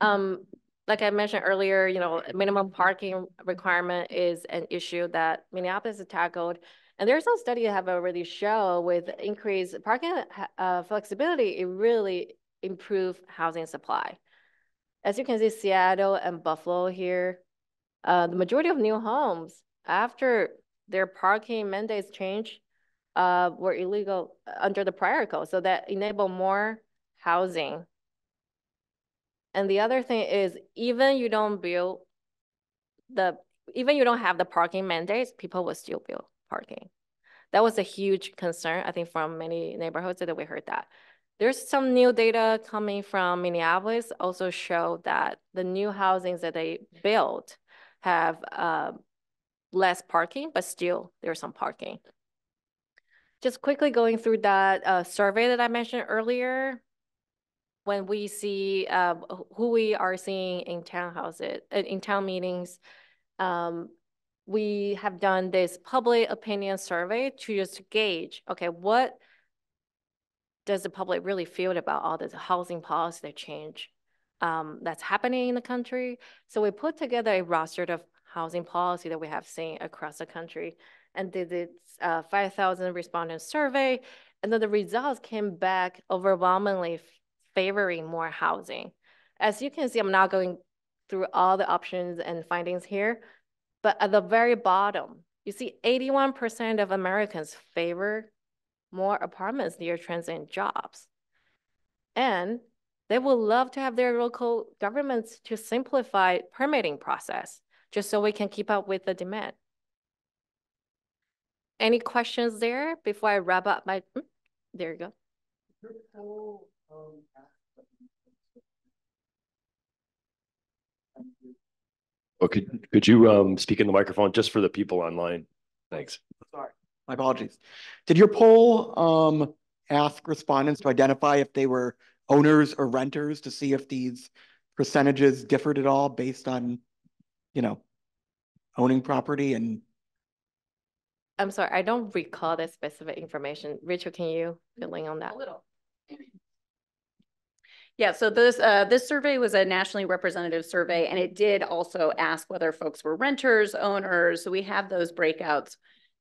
Like I mentioned earlier, minimum parking requirement is an issue that Minneapolis has tackled. And there's some study that have already shown with increased parking flexibility, it really improve housing supply. As you can see, Seattle and Buffalo here, the majority of new homes after their parking mandates change were illegal under the prior code. So that enable more housing. And the other thing is, even you don't build the even you don't have the parking mandates, people will still build parking. That was a huge concern, I think, from many neighborhoods that we heard that. There's some new data coming from Minneapolis also show that the new housings that they built have less parking, but still there's some parking. Just quickly going through that survey that I mentioned earlier, when we see who we are seeing in townhouses, in town meetings, we have done this public opinion survey to just gauge, okay, what does the public really feel about all this housing policy change that's happening in the country? So we put together a roster of housing policy that we have seen across the country and did this 5,000 respondent survey. And then the results came back overwhelmingly favoring more housing. As you can see, I'm not going through all the options and findings here, but at the very bottom, you see 81% of Americans favor more apartments near transient jobs. And they would love to have their local governments to simplify permitting process, just so we can keep up with the demand. Any questions there before I wrap up my, there you go. Well, could you speak in the microphone just for the people online? Thanks. Sorry, my apologies. Did your poll ask respondents to identify if they were owners or renters to see if these percentages differed at all based on, you know, owning property? And I'm sorry, I don't recall the specific information. Rachel, can you fill in on that? A little. Yeah, so this survey was a nationally representative survey, and it did also ask whether folks were renters, owners. So we have those breakouts.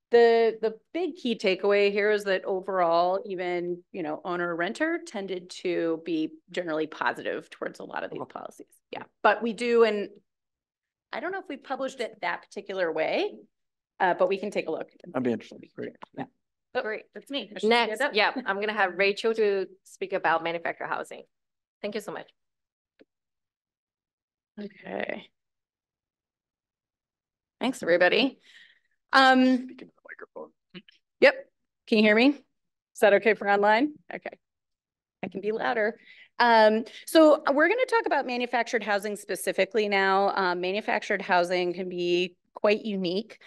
The big key takeaway here is that overall, even, you know, owner renter tended to be generally positive towards a lot of these policies. Yeah, but we do, and I don't know if we published it that particular way, but we can take a look. I'd be interested. Great. Yeah. Oh, great. That's me. Next, yeah, I'm going to have Rachel to speak about manufactured housing. Thank you so much. Okay. Thanks, everybody. Speaking to the microphone. Yep. Can you hear me? Is that okay for online? Okay. I can be louder. So we're going to talk about manufactured housing specifically now. Manufactured housing can be quite unique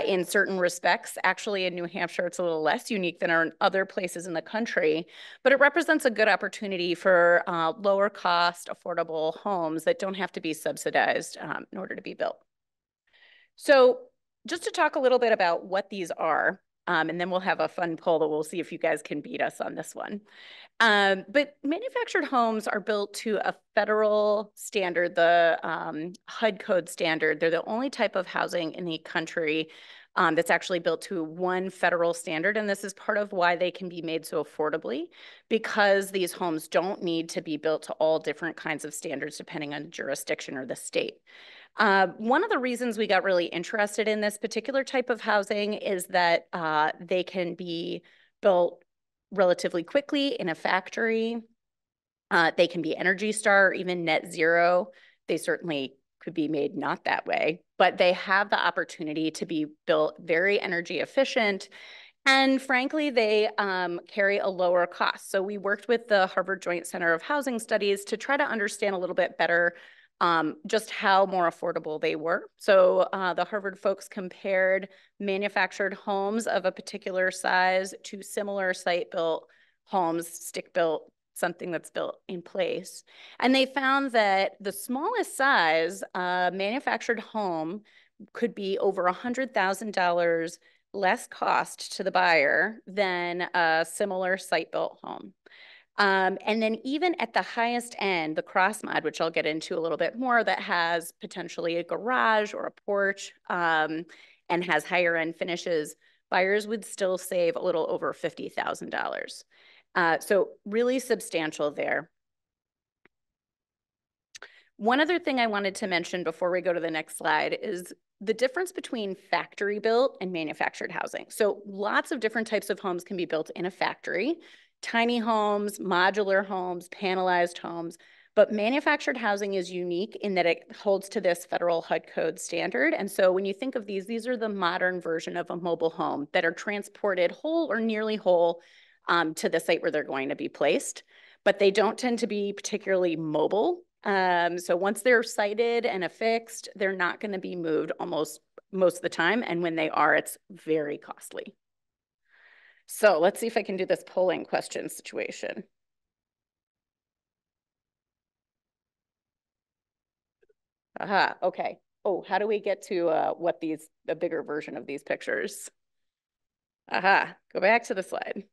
in certain respects. Actually, in New Hampshire, it's a little less unique than in other places in the country, but it represents a good opportunity for lower cost, affordable homes that don't have to be subsidized in order to be built. So just to talk a little bit about what these are, and then we'll have a fun poll that we'll see if you guys can beat us on this one. But manufactured homes are built to a federal standard, the HUD code standard. They're the only type of housing in the country that's actually built to one federal standard. And this is part of why they can be made so affordably, because these homes don't need to be built to all different kinds of standards depending on jurisdiction or the state. One of the reasons we got really interested in this particular type of housing is that they can be built relatively quickly in a factory. They can be Energy Star or even net zero. They certainly could be made not that way, but they have the opportunity to be built very energy efficient. And frankly, they carry a lower cost. So we worked with the Harvard Joint Center of Housing Studies to try to understand a little bit better just how more affordable they were. So the Harvard folks compared manufactured homes of a particular size to similar site-built homes, stick-built, something that's built in place. And they found that the smallest size manufactured home could be over $100,000 less cost to the buyer than a similar site-built home. And then even at the highest end, the cross mod, which I'll get into a little bit more, that has potentially a garage or a porch and has higher end finishes, buyers would still save a little over $50,000. So really substantial there. One other thing I wanted to mention before we go to the next slide is the difference between factory built and manufactured housing. So lots of different types of homes can be built in a factory. Tiny homes, modular homes, panelized homes. But manufactured housing is unique in that it holds to this federal HUD code standard. And so when you think of these are the modern version of a mobile home that are transported whole or nearly whole to the site where they're going to be placed. But they don't tend to be particularly mobile. So once they're sited and affixed, they're not going to be moved almost most of the time. And when they are, it's very costly. So let's see if I can do this polling question situation. Aha, okay. Oh, how do we get to what the bigger version of these pictures? Aha, go back to the slide.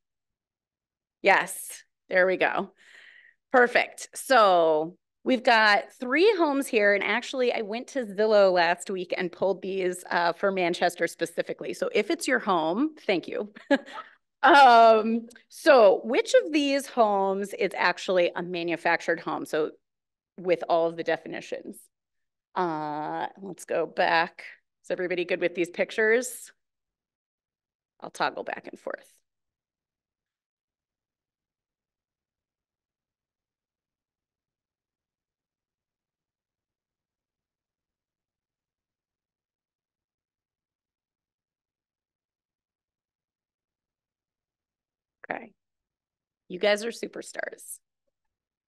Yes, there we go. Perfect. So we've got 3 homes here, and actually I went to Zillow last week and pulled these for Manchester specifically. So if it's your home, thank you. So which of these homes is actually a manufactured home? So with all of the definitions. Let's go back. Is everybody good with these pictures? I'll toggle back and forth. Okay. You guys are superstars.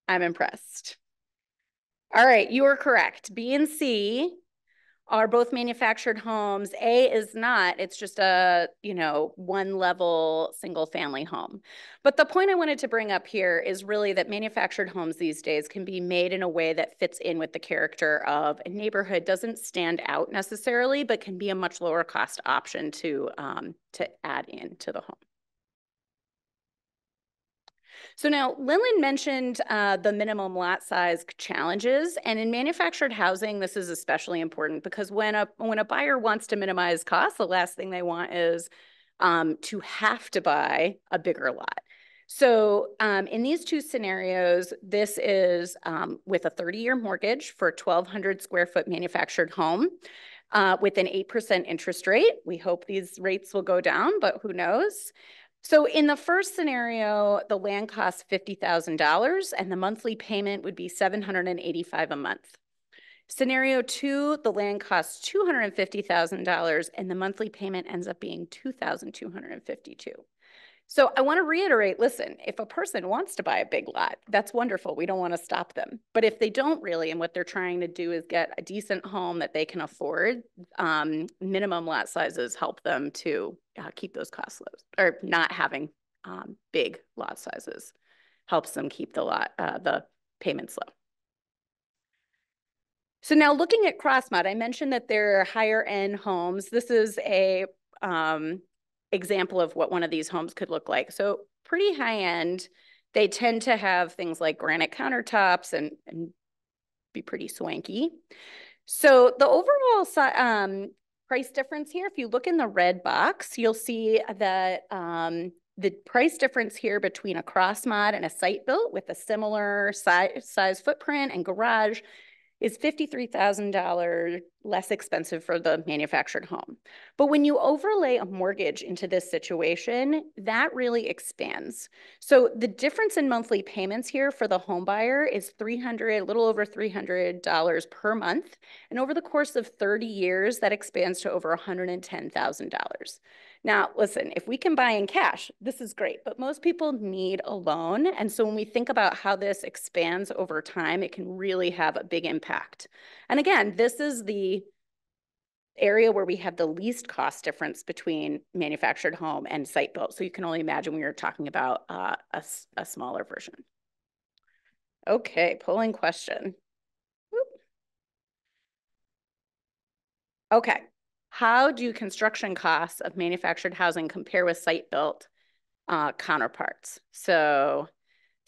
I'm impressed. All right, you are correct. B and C are both manufactured homes. A is not. It's just a, one level single family home. But the point I wanted to bring up here is really that manufactured homes these days can be made in a way that fits in with the character of a neighborhood, doesn't stand out necessarily, but can be a much lower cost option to add into the home. So now Linlin mentioned the minimum lot size challenges, and in manufactured housing, this is especially important because when a buyer wants to minimize costs, the last thing they want is to have to buy a bigger lot. So in these 2 scenarios, this is with a 30-year mortgage for a 1,200 square foot manufactured home with an 8% interest rate. We hope these rates will go down, but who knows? So in the first scenario, the land costs $50,000 and the monthly payment would be $785 a month. Scenario 2, the land costs $250,000 and the monthly payment ends up being $2,252. So I want to reiterate, listen, if a person wants to buy a big lot, that's wonderful. We don't want to stop them. But if they don't really, and what they're trying to do is get a decent home that they can afford, minimum lot sizes help them to keep those costs low, or not having big lot sizes helps them keep the payments low. So now looking at CrossMod, I mentioned that there are higher end homes. This is a example of what one of these homes could look like. So pretty high end. They tend to have things like granite countertops and be pretty swanky. So the overall price difference here, if you look in the red box, you'll see that the price difference here between a CrossMod and a site built with a similar size footprint and garage is $53,000 less expensive for the manufactured home. But when you overlay a mortgage into this situation, that really expands. So the difference in monthly payments here for the home buyer is a little over $300 per month. And over the course of 30 years, that expands to over $110,000. Now, listen, if we can buy in cash, this is great, but most people need a loan. And so when we think about how this expands over time, it can really have a big impact. And again, this is the area where we have the least cost difference between manufactured home and site built. So you can only imagine when you're talking about a smaller version. Okay, polling question. Whoop. Okay. How do construction costs of manufactured housing compare with site-built counterparts? So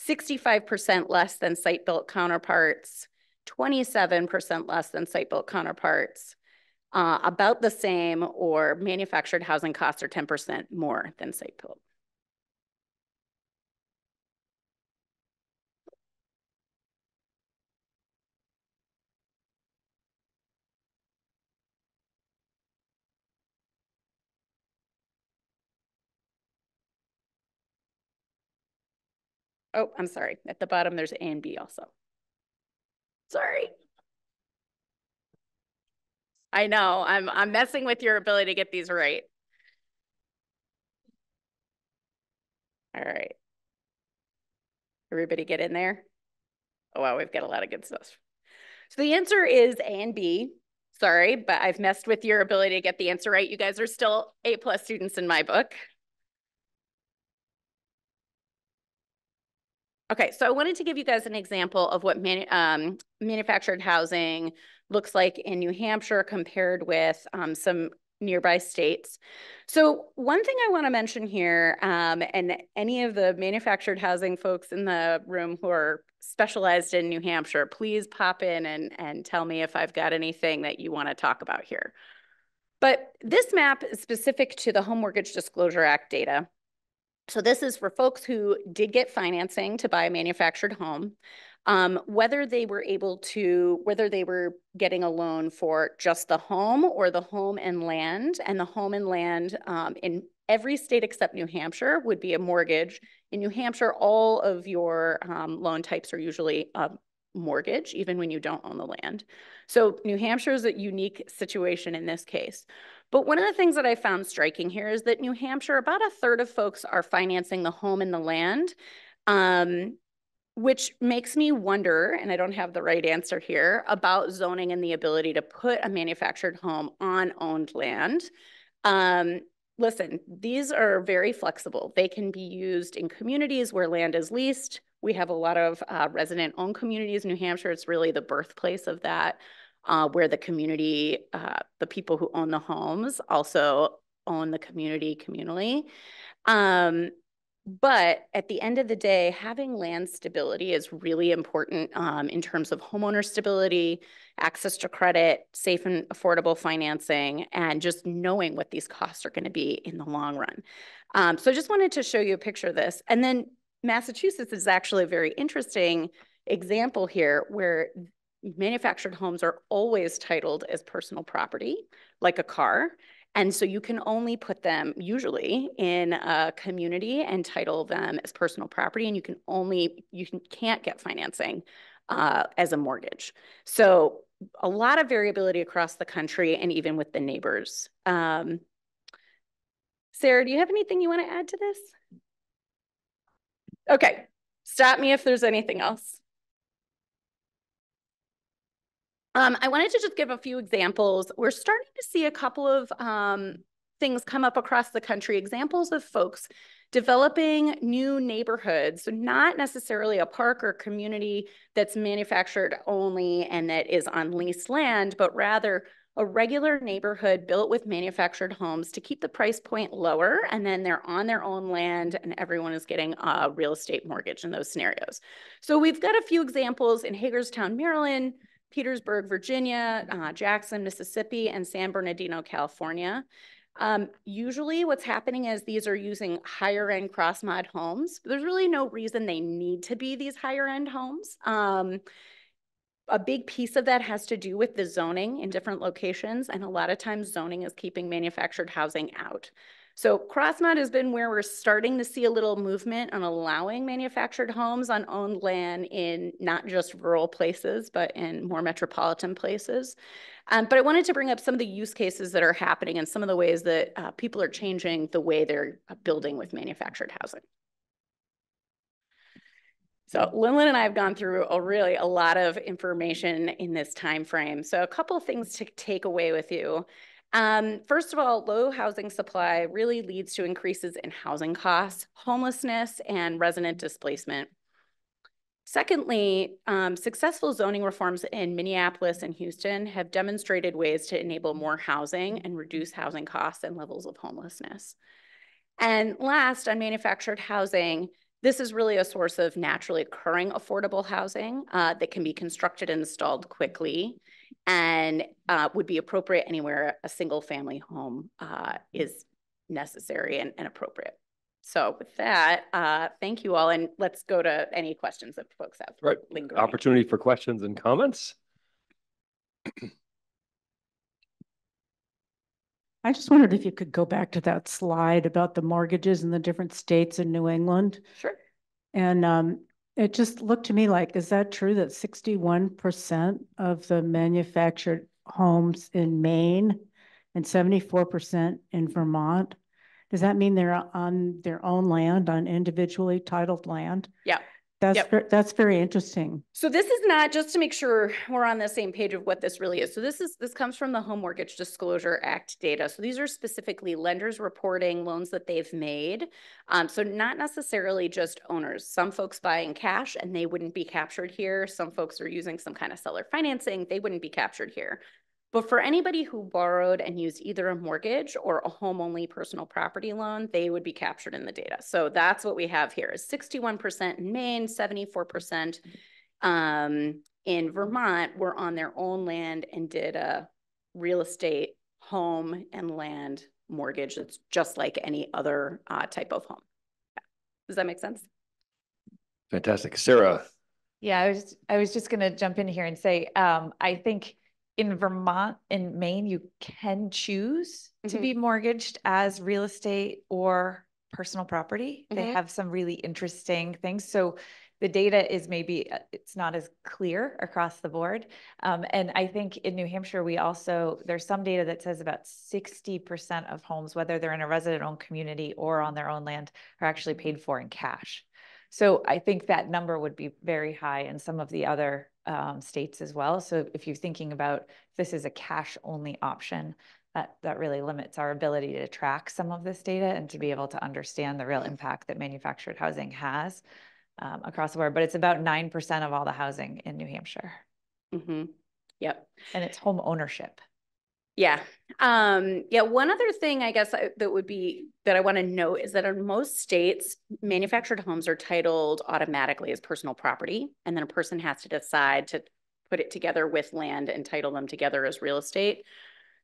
65% less than site-built counterparts, 27% less than site-built counterparts, about the same, or manufactured housing costs are 10% more than site-built. Oh, I'm sorry. At the bottom, there's A and B also. Sorry. I know, I'm messing with your ability to get these right. All right. Everybody get in there? Oh, wow, we've got a lot of good stuff. So the answer is A and B. Sorry, but I've messed with your ability to get the answer right. You guys are still A+ students in my book. Okay, so I wanted to give you guys an example of what manufactured housing looks like in New Hampshire compared with some nearby states. So one thing I want to mention here, and any of the manufactured housing folks in the room who are specialized in New Hampshire, please pop in and tell me if I've got anything that you want to talk about here. But this map is specific to the Home Mortgage Disclosure Act data. So this is for folks who did get financing to buy a manufactured home, whether they were getting a loan for just the home or the home and land. And the home and land in every state except New Hampshire would be a mortgage. In New Hampshire, all of your loan types are usually a mortgage, even when you don't own the land. So New Hampshire is a unique situation in this case. But one of the things that I found striking here is that New Hampshire, about a third of folks are financing the home and the land, which makes me wonder, and I don't have the right answer here, about zoning and the ability to put a manufactured home on owned land. Listen, these are very flexible. They can be used in communities where land is leased. We have a lot of resident-owned communities in New Hampshire. It's really the birthplace of that. Where the community, the people who own the homes also own the community communally. But at the end of the day, having land stability is really important in terms of homeowner stability, access to credit, safe and affordable financing, and just knowing what these costs are going to be in the long run. So I just wanted to show you a picture of this. And then Massachusetts is actually a very interesting example here where manufactured homes are always titled as personal property, like a car. And so you can only put them usually in a community and title them as personal property. And you can't get financing as a mortgage. So a lot of variability across the country and even with the neighbors. Sarah, do you have anything you want to add to this? Okay, stop me if there's anything else. I wanted to just give a few examples. We're starting to see a couple of things come up across the country, examples of folks developing new neighborhoods, so not necessarily a park or community that's manufactured only and that is on leased land, but rather a regular neighborhood built with manufactured homes to keep the price point lower, and then they're on their own land and everyone is getting a real estate mortgage in those scenarios. So we've got a few examples in Hagerstown, Maryland, Petersburg, Virginia, Jackson, Mississippi, and San Bernardino, California. Usually what's happening is these are using higher end cross mod homes. There's really no reason they need to be these higher end homes. A big piece of that has to do with the zoning in different locations. And a lot of times zoning is keeping manufactured housing out. So cross-mod has been where we're starting to see a little movement on allowing manufactured homes on owned land in not just rural places, but in more metropolitan places. But I wanted to bring up some of the use cases that are happening and some of the ways that people are changing the way they're building with manufactured housing. So Linlin and I have gone through a lot of information in this time frame. So a couple of things to take away with you. First of all, low housing supply really leads to increases in housing costs, homelessness, and resident displacement. Secondly, successful zoning reforms in Minneapolis and Houston have demonstrated ways to enable more housing and reduce housing costs and levels of homelessness. And last, on manufactured housing, this is really a source of naturally occurring affordable housing that can be constructed and installed quickly and would be appropriate anywhere a single family home is necessary and appropriate. So with that, thank you all. And let's go to any questions that folks have. Right. Lingering. Opportunity for questions and comments. I just wondered if you could go back to that slide about the mortgages in the different states in New England. Sure. And It just looked to me like, is that true that 61% of the manufactured homes in Maine and 74% in Vermont? Does that mean they're on their own land, on individually titled land? Yeah. That's very interesting. So this is not, just to make sure we're on the same page of what this really is. So this comes from the Home Mortgage Disclosure Act data. So these are specifically lenders reporting loans that they've made. So not necessarily just owners. Some folks buy in cash and they wouldn't be captured here. Some folks are using some kind of seller financing. They wouldn't be captured here. But for anybody who borrowed and used either a mortgage or a home-only personal property loan, they would be captured in the data. So that's what we have here is 61% in Maine, 74% in Vermont were on their own land and did a real estate home and land mortgage. It's just like any other type of home. Does that make sense? Fantastic. Sarah. Yeah, I was just gonna jump in here and say, I think in Vermont and Maine, you can choose to be mortgaged as real estate or personal property. They have some really interesting things. So the data is maybe, it's not as clear across the board. And I think in New Hampshire, there's some data that says about 60% of homes, whether they're in a resident-owned community or on their own land, are actually paid for in cash. So I think that number would be very high in some of the other states as well. So if you're thinking about this is a cash only option, that really limits our ability to track some of this data and to be able to understand the real impact that manufactured housing has across the board. But it's about 9% of all the housing in New Hampshire. Yep. And it's home ownership. Yeah. Yeah. One other thing I guess that I want to note is that in most states, manufactured homes are titled automatically as personal property. And then a person has to decide to put it together with land and title them together as real estate.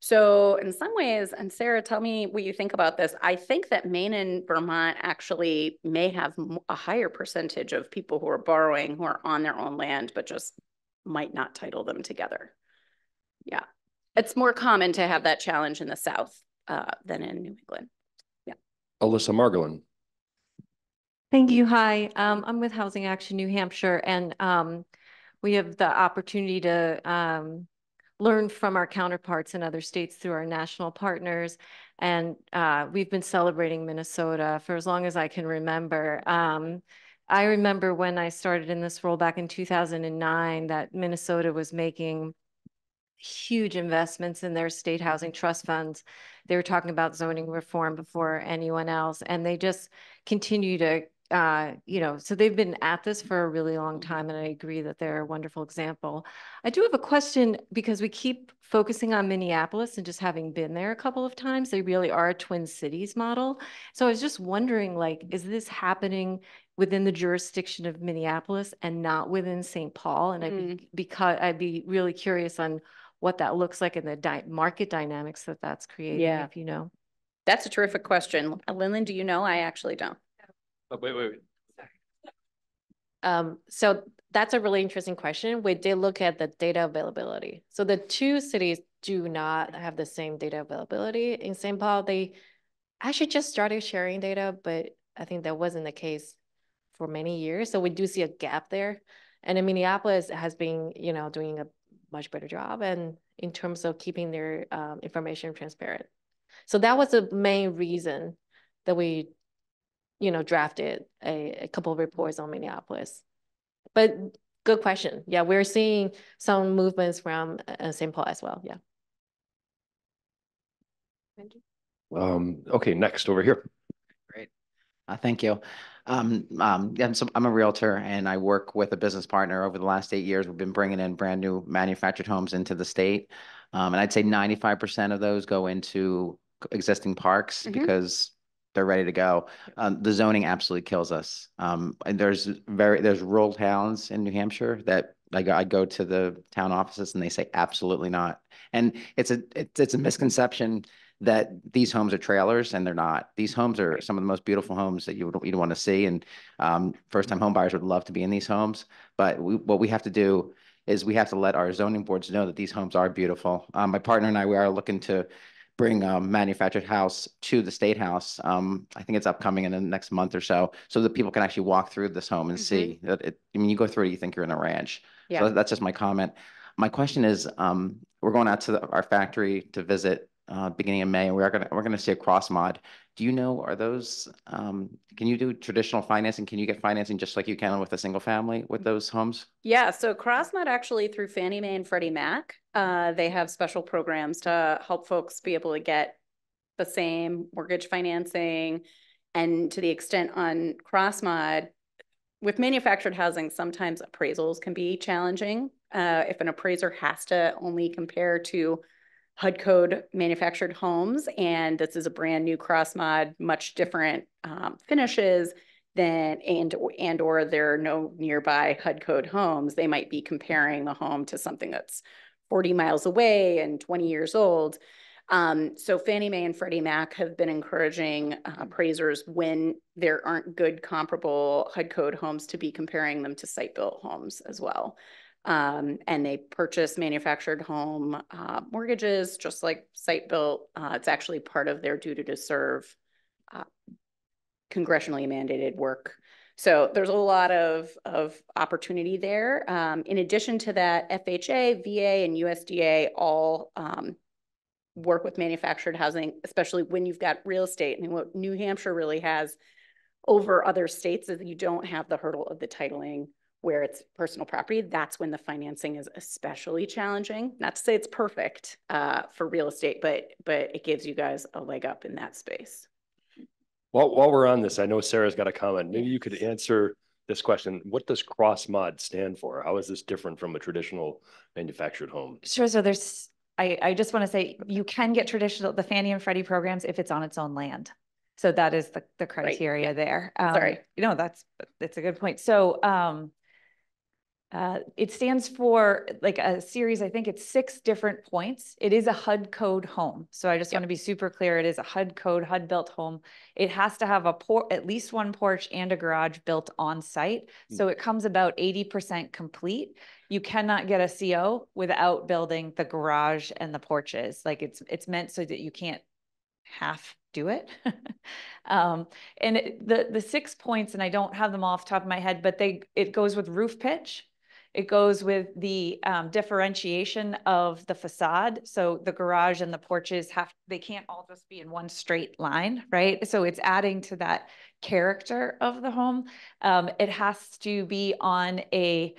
So in some ways, and Sarah, tell me what you think about this. I think that Maine and Vermont actually may have a higher percentage of people who are borrowing who are on their own land, but just might not title them together. Yeah. It's more common to have that challenge in the South than in New England. Yeah. Alyssa Margolin. Thank you. Hi, I'm with Housing Action New Hampshire, and we have the opportunity to learn from our counterparts in other states through our national partners. And we've been celebrating Minnesota for as long as I can remember. I remember when I started in this role back in 2009 that Minnesota was making huge investments in their state housing trust funds. They were talking about zoning reform before anyone else, and they just continue to, so they've been at this for a really long time, and I agree that they're a wonderful example. I do have a question because we keep focusing on Minneapolis and just having been there a couple of times, they really are a Twin Cities model. So I was just wondering, like, is this happening within the jurisdiction of Minneapolis and not within St. Paul? And I'd be really curious on what that looks like in the market dynamics that's creating, if you know. That's a terrific question. Linlin, do you know? I actually don't. Oh, wait. So that's a really interesting question. We did look at the data availability. So the two cities do not have the same data availability. In St. Paul, they actually just started sharing data, but I think that wasn't the case for many years. So we do see a gap there. And in Minneapolis, it has been, doing a much better job and in terms of keeping their information transparent. So that was the main reason that we, drafted a couple of reports on Minneapolis. But good question. Yeah, we're seeing some movements from St. Paul as well. Yeah. Thank you. Okay, next over here. Great. Thank you. So I'm a realtor and I work with a business partner. Over the last 8 years, we've been bringing in brand new manufactured homes into the state. And I'd say 95% of those go into existing parks because they're ready to go. The zoning absolutely kills us. And there's rural towns in New Hampshire that I go to the town offices and they say absolutely not. And it's a misconception that these homes are trailers, and they're not. These homes are some of the most beautiful homes that you'd want to see, and first-time home buyers would love to be in these homes. But what we have to do is we have to let our zoning boards know that these homes are beautiful. My partner and I, we are looking to bring a manufactured house to the State House. I think it's upcoming in the next month or so that people can actually walk through this home and see that I mean, you go through it, you think you're in a ranch. Yeah. So that's just my comment. My question is, we're going out to our factory to visit beginning of May, and we're gonna see a cross mod. Do you know, are those, can you do traditional financing? Can you get financing just like you can with a single family with those homes? Yeah, so CrossMod actually through Fannie Mae and Freddie Mac, they have special programs to help folks be able to get the same mortgage financing. And to the extent on CrossMod, with manufactured housing, sometimes appraisals can be challenging. If an appraiser has to only compare to HUD code manufactured homes, and this is a brand new CrossMod, much different finishes than and or there are no nearby HUD code homes, they might be comparing the home to something that's 40 miles away and 20 years old. So Fannie Mae and Freddie Mac have been encouraging appraisers when there aren't good comparable HUD code homes to be comparing them to site-built homes as well. And they purchase manufactured home mortgages, just like site-built. It's actually part of their duty to serve congressionally mandated work. So there's a lot of opportunity there. In addition to that, FHA, VA, and USDA all work with manufactured housing, especially when you've got real estate. And what New Hampshire really has over other states is that you don't have the hurdle of the titling where it's personal property. That's when the financing is especially challenging. Not to say it's perfect for real estate, but it gives you guys a leg up in that space. While we're on this, I know Sarah's got a comment. Maybe you could answer this question. What does CrossMod stand for? How is this different from a traditional manufactured home? Sure. So I just want to say you can get the Fannie and Freddie programs if it's on its own land. So that is the criteria Right. there. Sorry. That's a good point. So it stands for like a series, I think it's 6 different points. It is a HUD code home. So I just want to be super clear. It is a HUD code, HUD built home. It has to have at least one porch and a garage built on site. So it comes about 80% complete. You cannot get a CO without building the garage and the porches. Like it's meant so that you can't half do it. And the 6 points, and I don't have them off the top of my head, but it goes with roof pitch. It goes with the differentiation of the facade. So the garage and the porches they can't all just be in one straight line, right? So it's adding to that character of the home. It has to be on a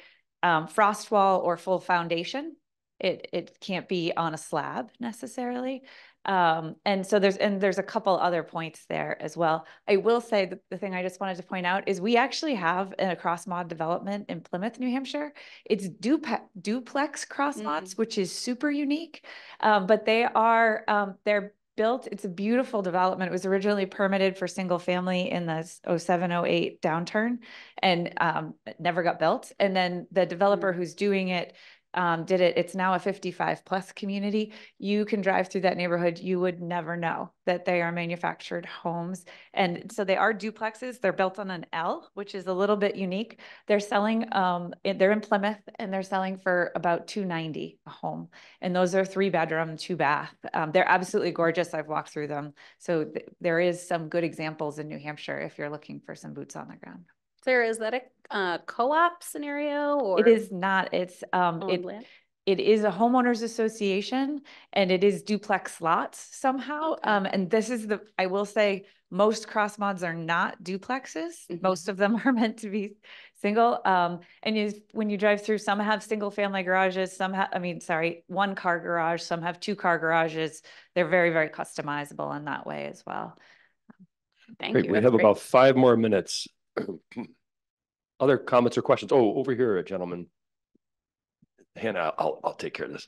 frost wall or full foundation. It can't be on a slab necessarily. And so there's a couple other points there as well. I will say that the thing I just wanted to point out is we actually have a cross-mod development in Plymouth, New Hampshire. It's duplex cross-mods, which is super unique. But they're built. It's a beautiful development. It was originally permitted for single family in the 07-08 downturn and never got built. And then the developer who's doing it did it. It's now a 55+ community. You can drive through that neighborhood. You would never know that they are manufactured homes. And so they are duplexes. They're built on an L, which is a little bit unique. They're selling, they're in Plymouth and they're selling for about $290 a home. And those are 3-bedroom, 2-bath. They're absolutely gorgeous. I've walked through them. So there is some good examples in New Hampshire if you're looking for some boots on the ground. Sarah, is that a co-op scenario or? It is not. It's it is a homeowners association and it is duplex lots somehow. Okay. And this is I will say most cross mods are not duplexes. Most of them are meant to be single. And when you drive through, some have single family garages, some have, 1-car garage, some have 2-car garages. They're very, very customizable in that way as well. Thank Great. you. We have about 5 more minutes. Other comments or questions? Oh, over here, gentlemen. Hannah, I'll take care of this.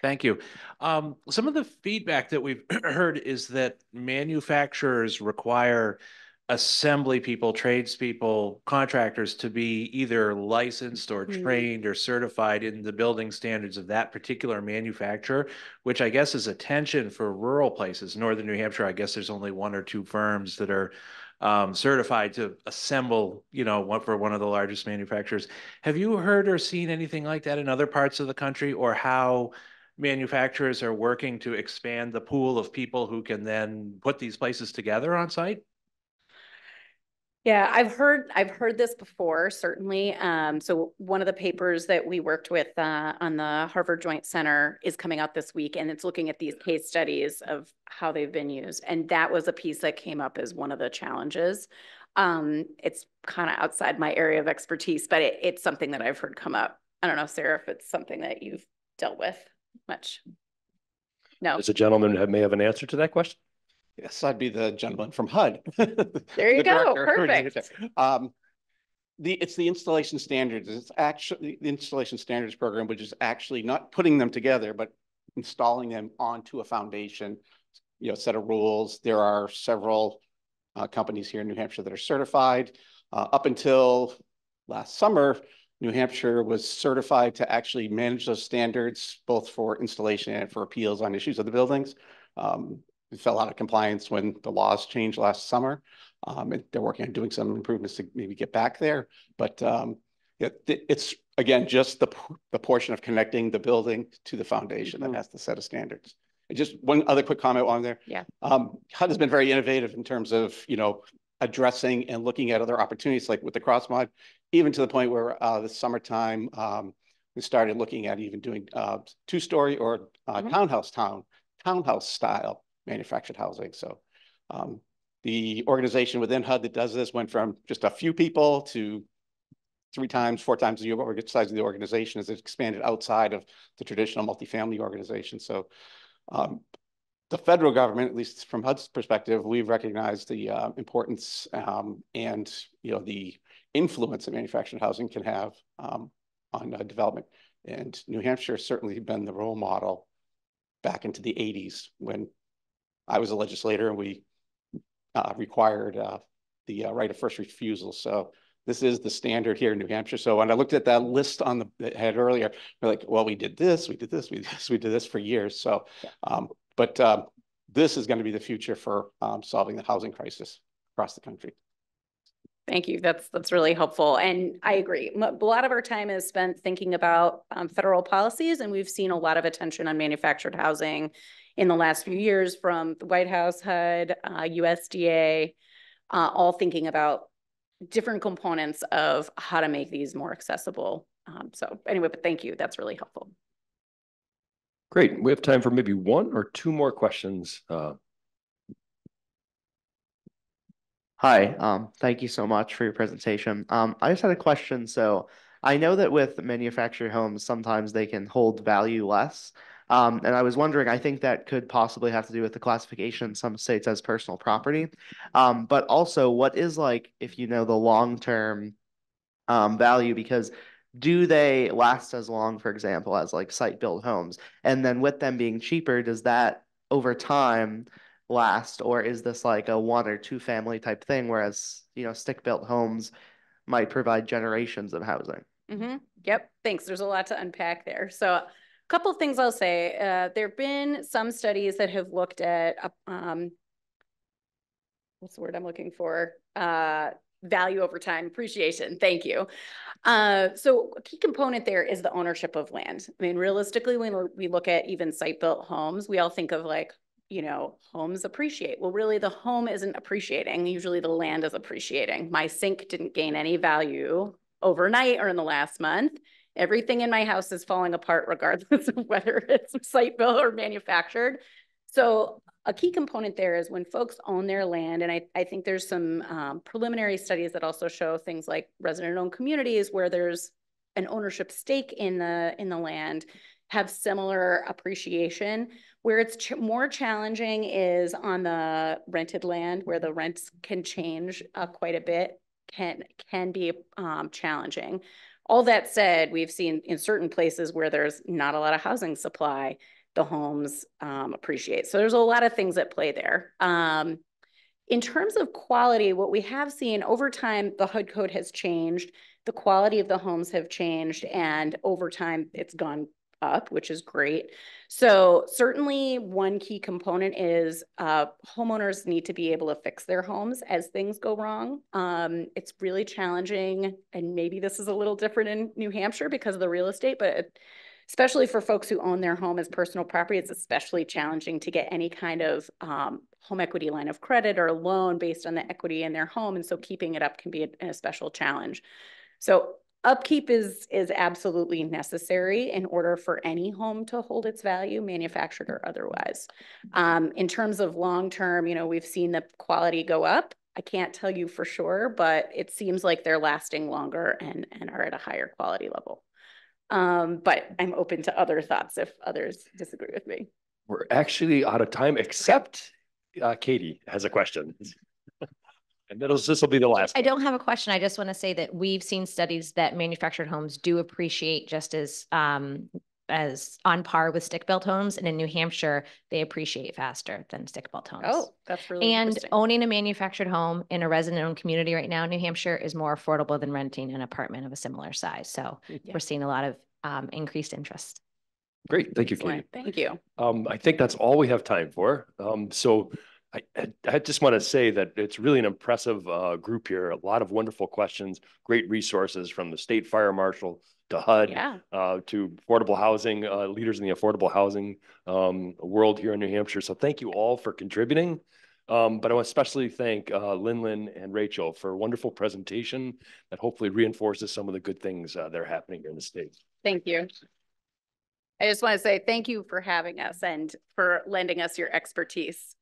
Thank you. Some of the feedback that we've heard is that manufacturers require assembly people, tradespeople, contractors to be either licensed or trained or certified in the building standards of that particular manufacturer, which I guess is a tension for rural places. Northern New Hampshire, I guess there's only 1 or 2 firms that are certified to assemble, for one of the largest manufacturers. Have you heard or seen anything like that in other parts of the country, or how manufacturers are working to expand the pool of people who can then put these places together on site? Yeah, I've heard this before, certainly. So one of the papers that we worked with on the Harvard Joint Center is coming out this week, and it's looking at these case studies of how they've been used. And that was a piece that came up as one of the challenges. It's kind of outside my area of expertise, but it's something that I've heard come up. I don't know, Sarah, if it's something that you've dealt with much. No. Does a gentleman may have an answer to that question? Yes, I'd be the gentleman from HUD. There you go. Perfect. It's the installation standards. It's actually the installation standards program, which is actually not putting them together, but installing them onto a foundation, set of rules. There are several companies here in New Hampshire that are certified. Up until last summer, New Hampshire was certified to actually manage those standards, both for installation and for appeals on issues of the buildings. We fell out of compliance when the laws changed last summer. And they're working on doing some improvements to maybe get back there. But it's, again, just the portion of connecting the building to the foundation that has to set a standards. And just one other quick comment on there. Yeah. HUD has been very innovative in terms of, addressing and looking at other opportunities, like with the cross mod, even to the point where this summertime, we started looking at even doing two-story or townhouse style manufactured housing. So the organization within HUD that does this went from just a few people to 3 times, 4 times the size of the organization as it expanded outside of the traditional multifamily organization. So the federal government, at least from HUD's perspective, we've recognized the importance and the influence that manufactured housing can have on development. And New Hampshire has certainly been the role model back into the 80s when I was a legislator and we required the right of first refusal. So this is the standard here in New Hampshire. So when I looked at that list on the head earlier, we're like, well, we did this, we did this, we did this for years. So, but this is going to be the future for solving the housing crisis across the country. Thank you. That's really helpful. And I agree. A lot of our time is spent thinking about federal policies, and we've seen a lot of attention on manufactured housing in the last few years from the White House, HUD, USDA, all thinking about different components of how to make these more accessible. So anyway, but thank you. That's really helpful. Great. We have time for maybe 1 or 2 more questions. Hi, thank you so much for your presentation. I just had a question. So I know that with manufactured homes, sometimes they can hold value less. And I was wondering, I think that could possibly have to do with the classification in some states as personal property. But also, what is if the long-term value, because do they last as long, for example, as site-built homes? And then with them being cheaper, does that over time last, or is this like a 1 or 2 family type thing, whereas stick-built homes might provide generations of housing? Yep, thanks. There's a lot to unpack there. So a couple of things I'll say. There have been some studies that have looked at what's the word I'm looking for? Value over time, appreciation. Thank you. So a key component there is the ownership of land. I mean, realistically, when we look at even site-built homes, we all think of homes appreciate. Well, really, the home isn't appreciating. Usually the land is appreciating. My sink didn't gain any value overnight or in the last month. Everything in my house is falling apart regardless of whether it's site-built or manufactured. So a key component there is when folks own their land, and I think there's some preliminary studies that also show things like resident-owned communities where there's an ownership stake in the land have similar appreciation. Where it's more challenging is on the rented land, where the rents can change quite a bit, can be challenging. All that said, we've seen in certain places where there's not a lot of housing supply, the homes appreciate. So there's a lot of things at play there. In terms of quality, what we have seen over time, the HUD code has changed, the quality of the homes have changed, and over time it's gone up, which is great. So certainly one key component is homeowners need to be able to fix their homes as things go wrong. It's really challenging, and maybe this is a little different in New Hampshire because of the real estate, but especially for folks who own their home as personal property, it's especially challenging to get any kind of home equity line of credit or loan based on the equity in their home. And so keeping it up can be a special challenge. So upkeep is absolutely necessary in order for any home to hold its value, manufactured or otherwise. In terms of long-term, we've seen the quality go up. I can't tell you for sure, but it seems like they're lasting longer and are at a higher quality level. But I'm open to other thoughts if others disagree with me. We're actually out of time, except Katie has a question. And this will be the last. I don't have a question. I just want to say that we've seen studies that manufactured homes do appreciate just as on par with stick-built homes. And in New Hampshire, they appreciate faster than stick-built homes. Oh, that's really And interesting. owning a manufactured home in a resident-owned community right now in New Hampshire is more affordable than renting an apartment of a similar size. So we're seeing a lot of increased interest. Great. Thank you, Katie. Thank you. I think that's all we have time for. So I just want to say that it's really an impressive group here. A lot of wonderful questions, great resources from the state fire marshal to HUD, to affordable housing, leaders in the affordable housing world here in New Hampshire. So thank you all for contributing. But I want to especially thank Linlin and Rachel for a wonderful presentation that hopefully reinforces some of the good things that are happening here in the state. Thank you. I just want to say thank you for having us and for lending us your expertise.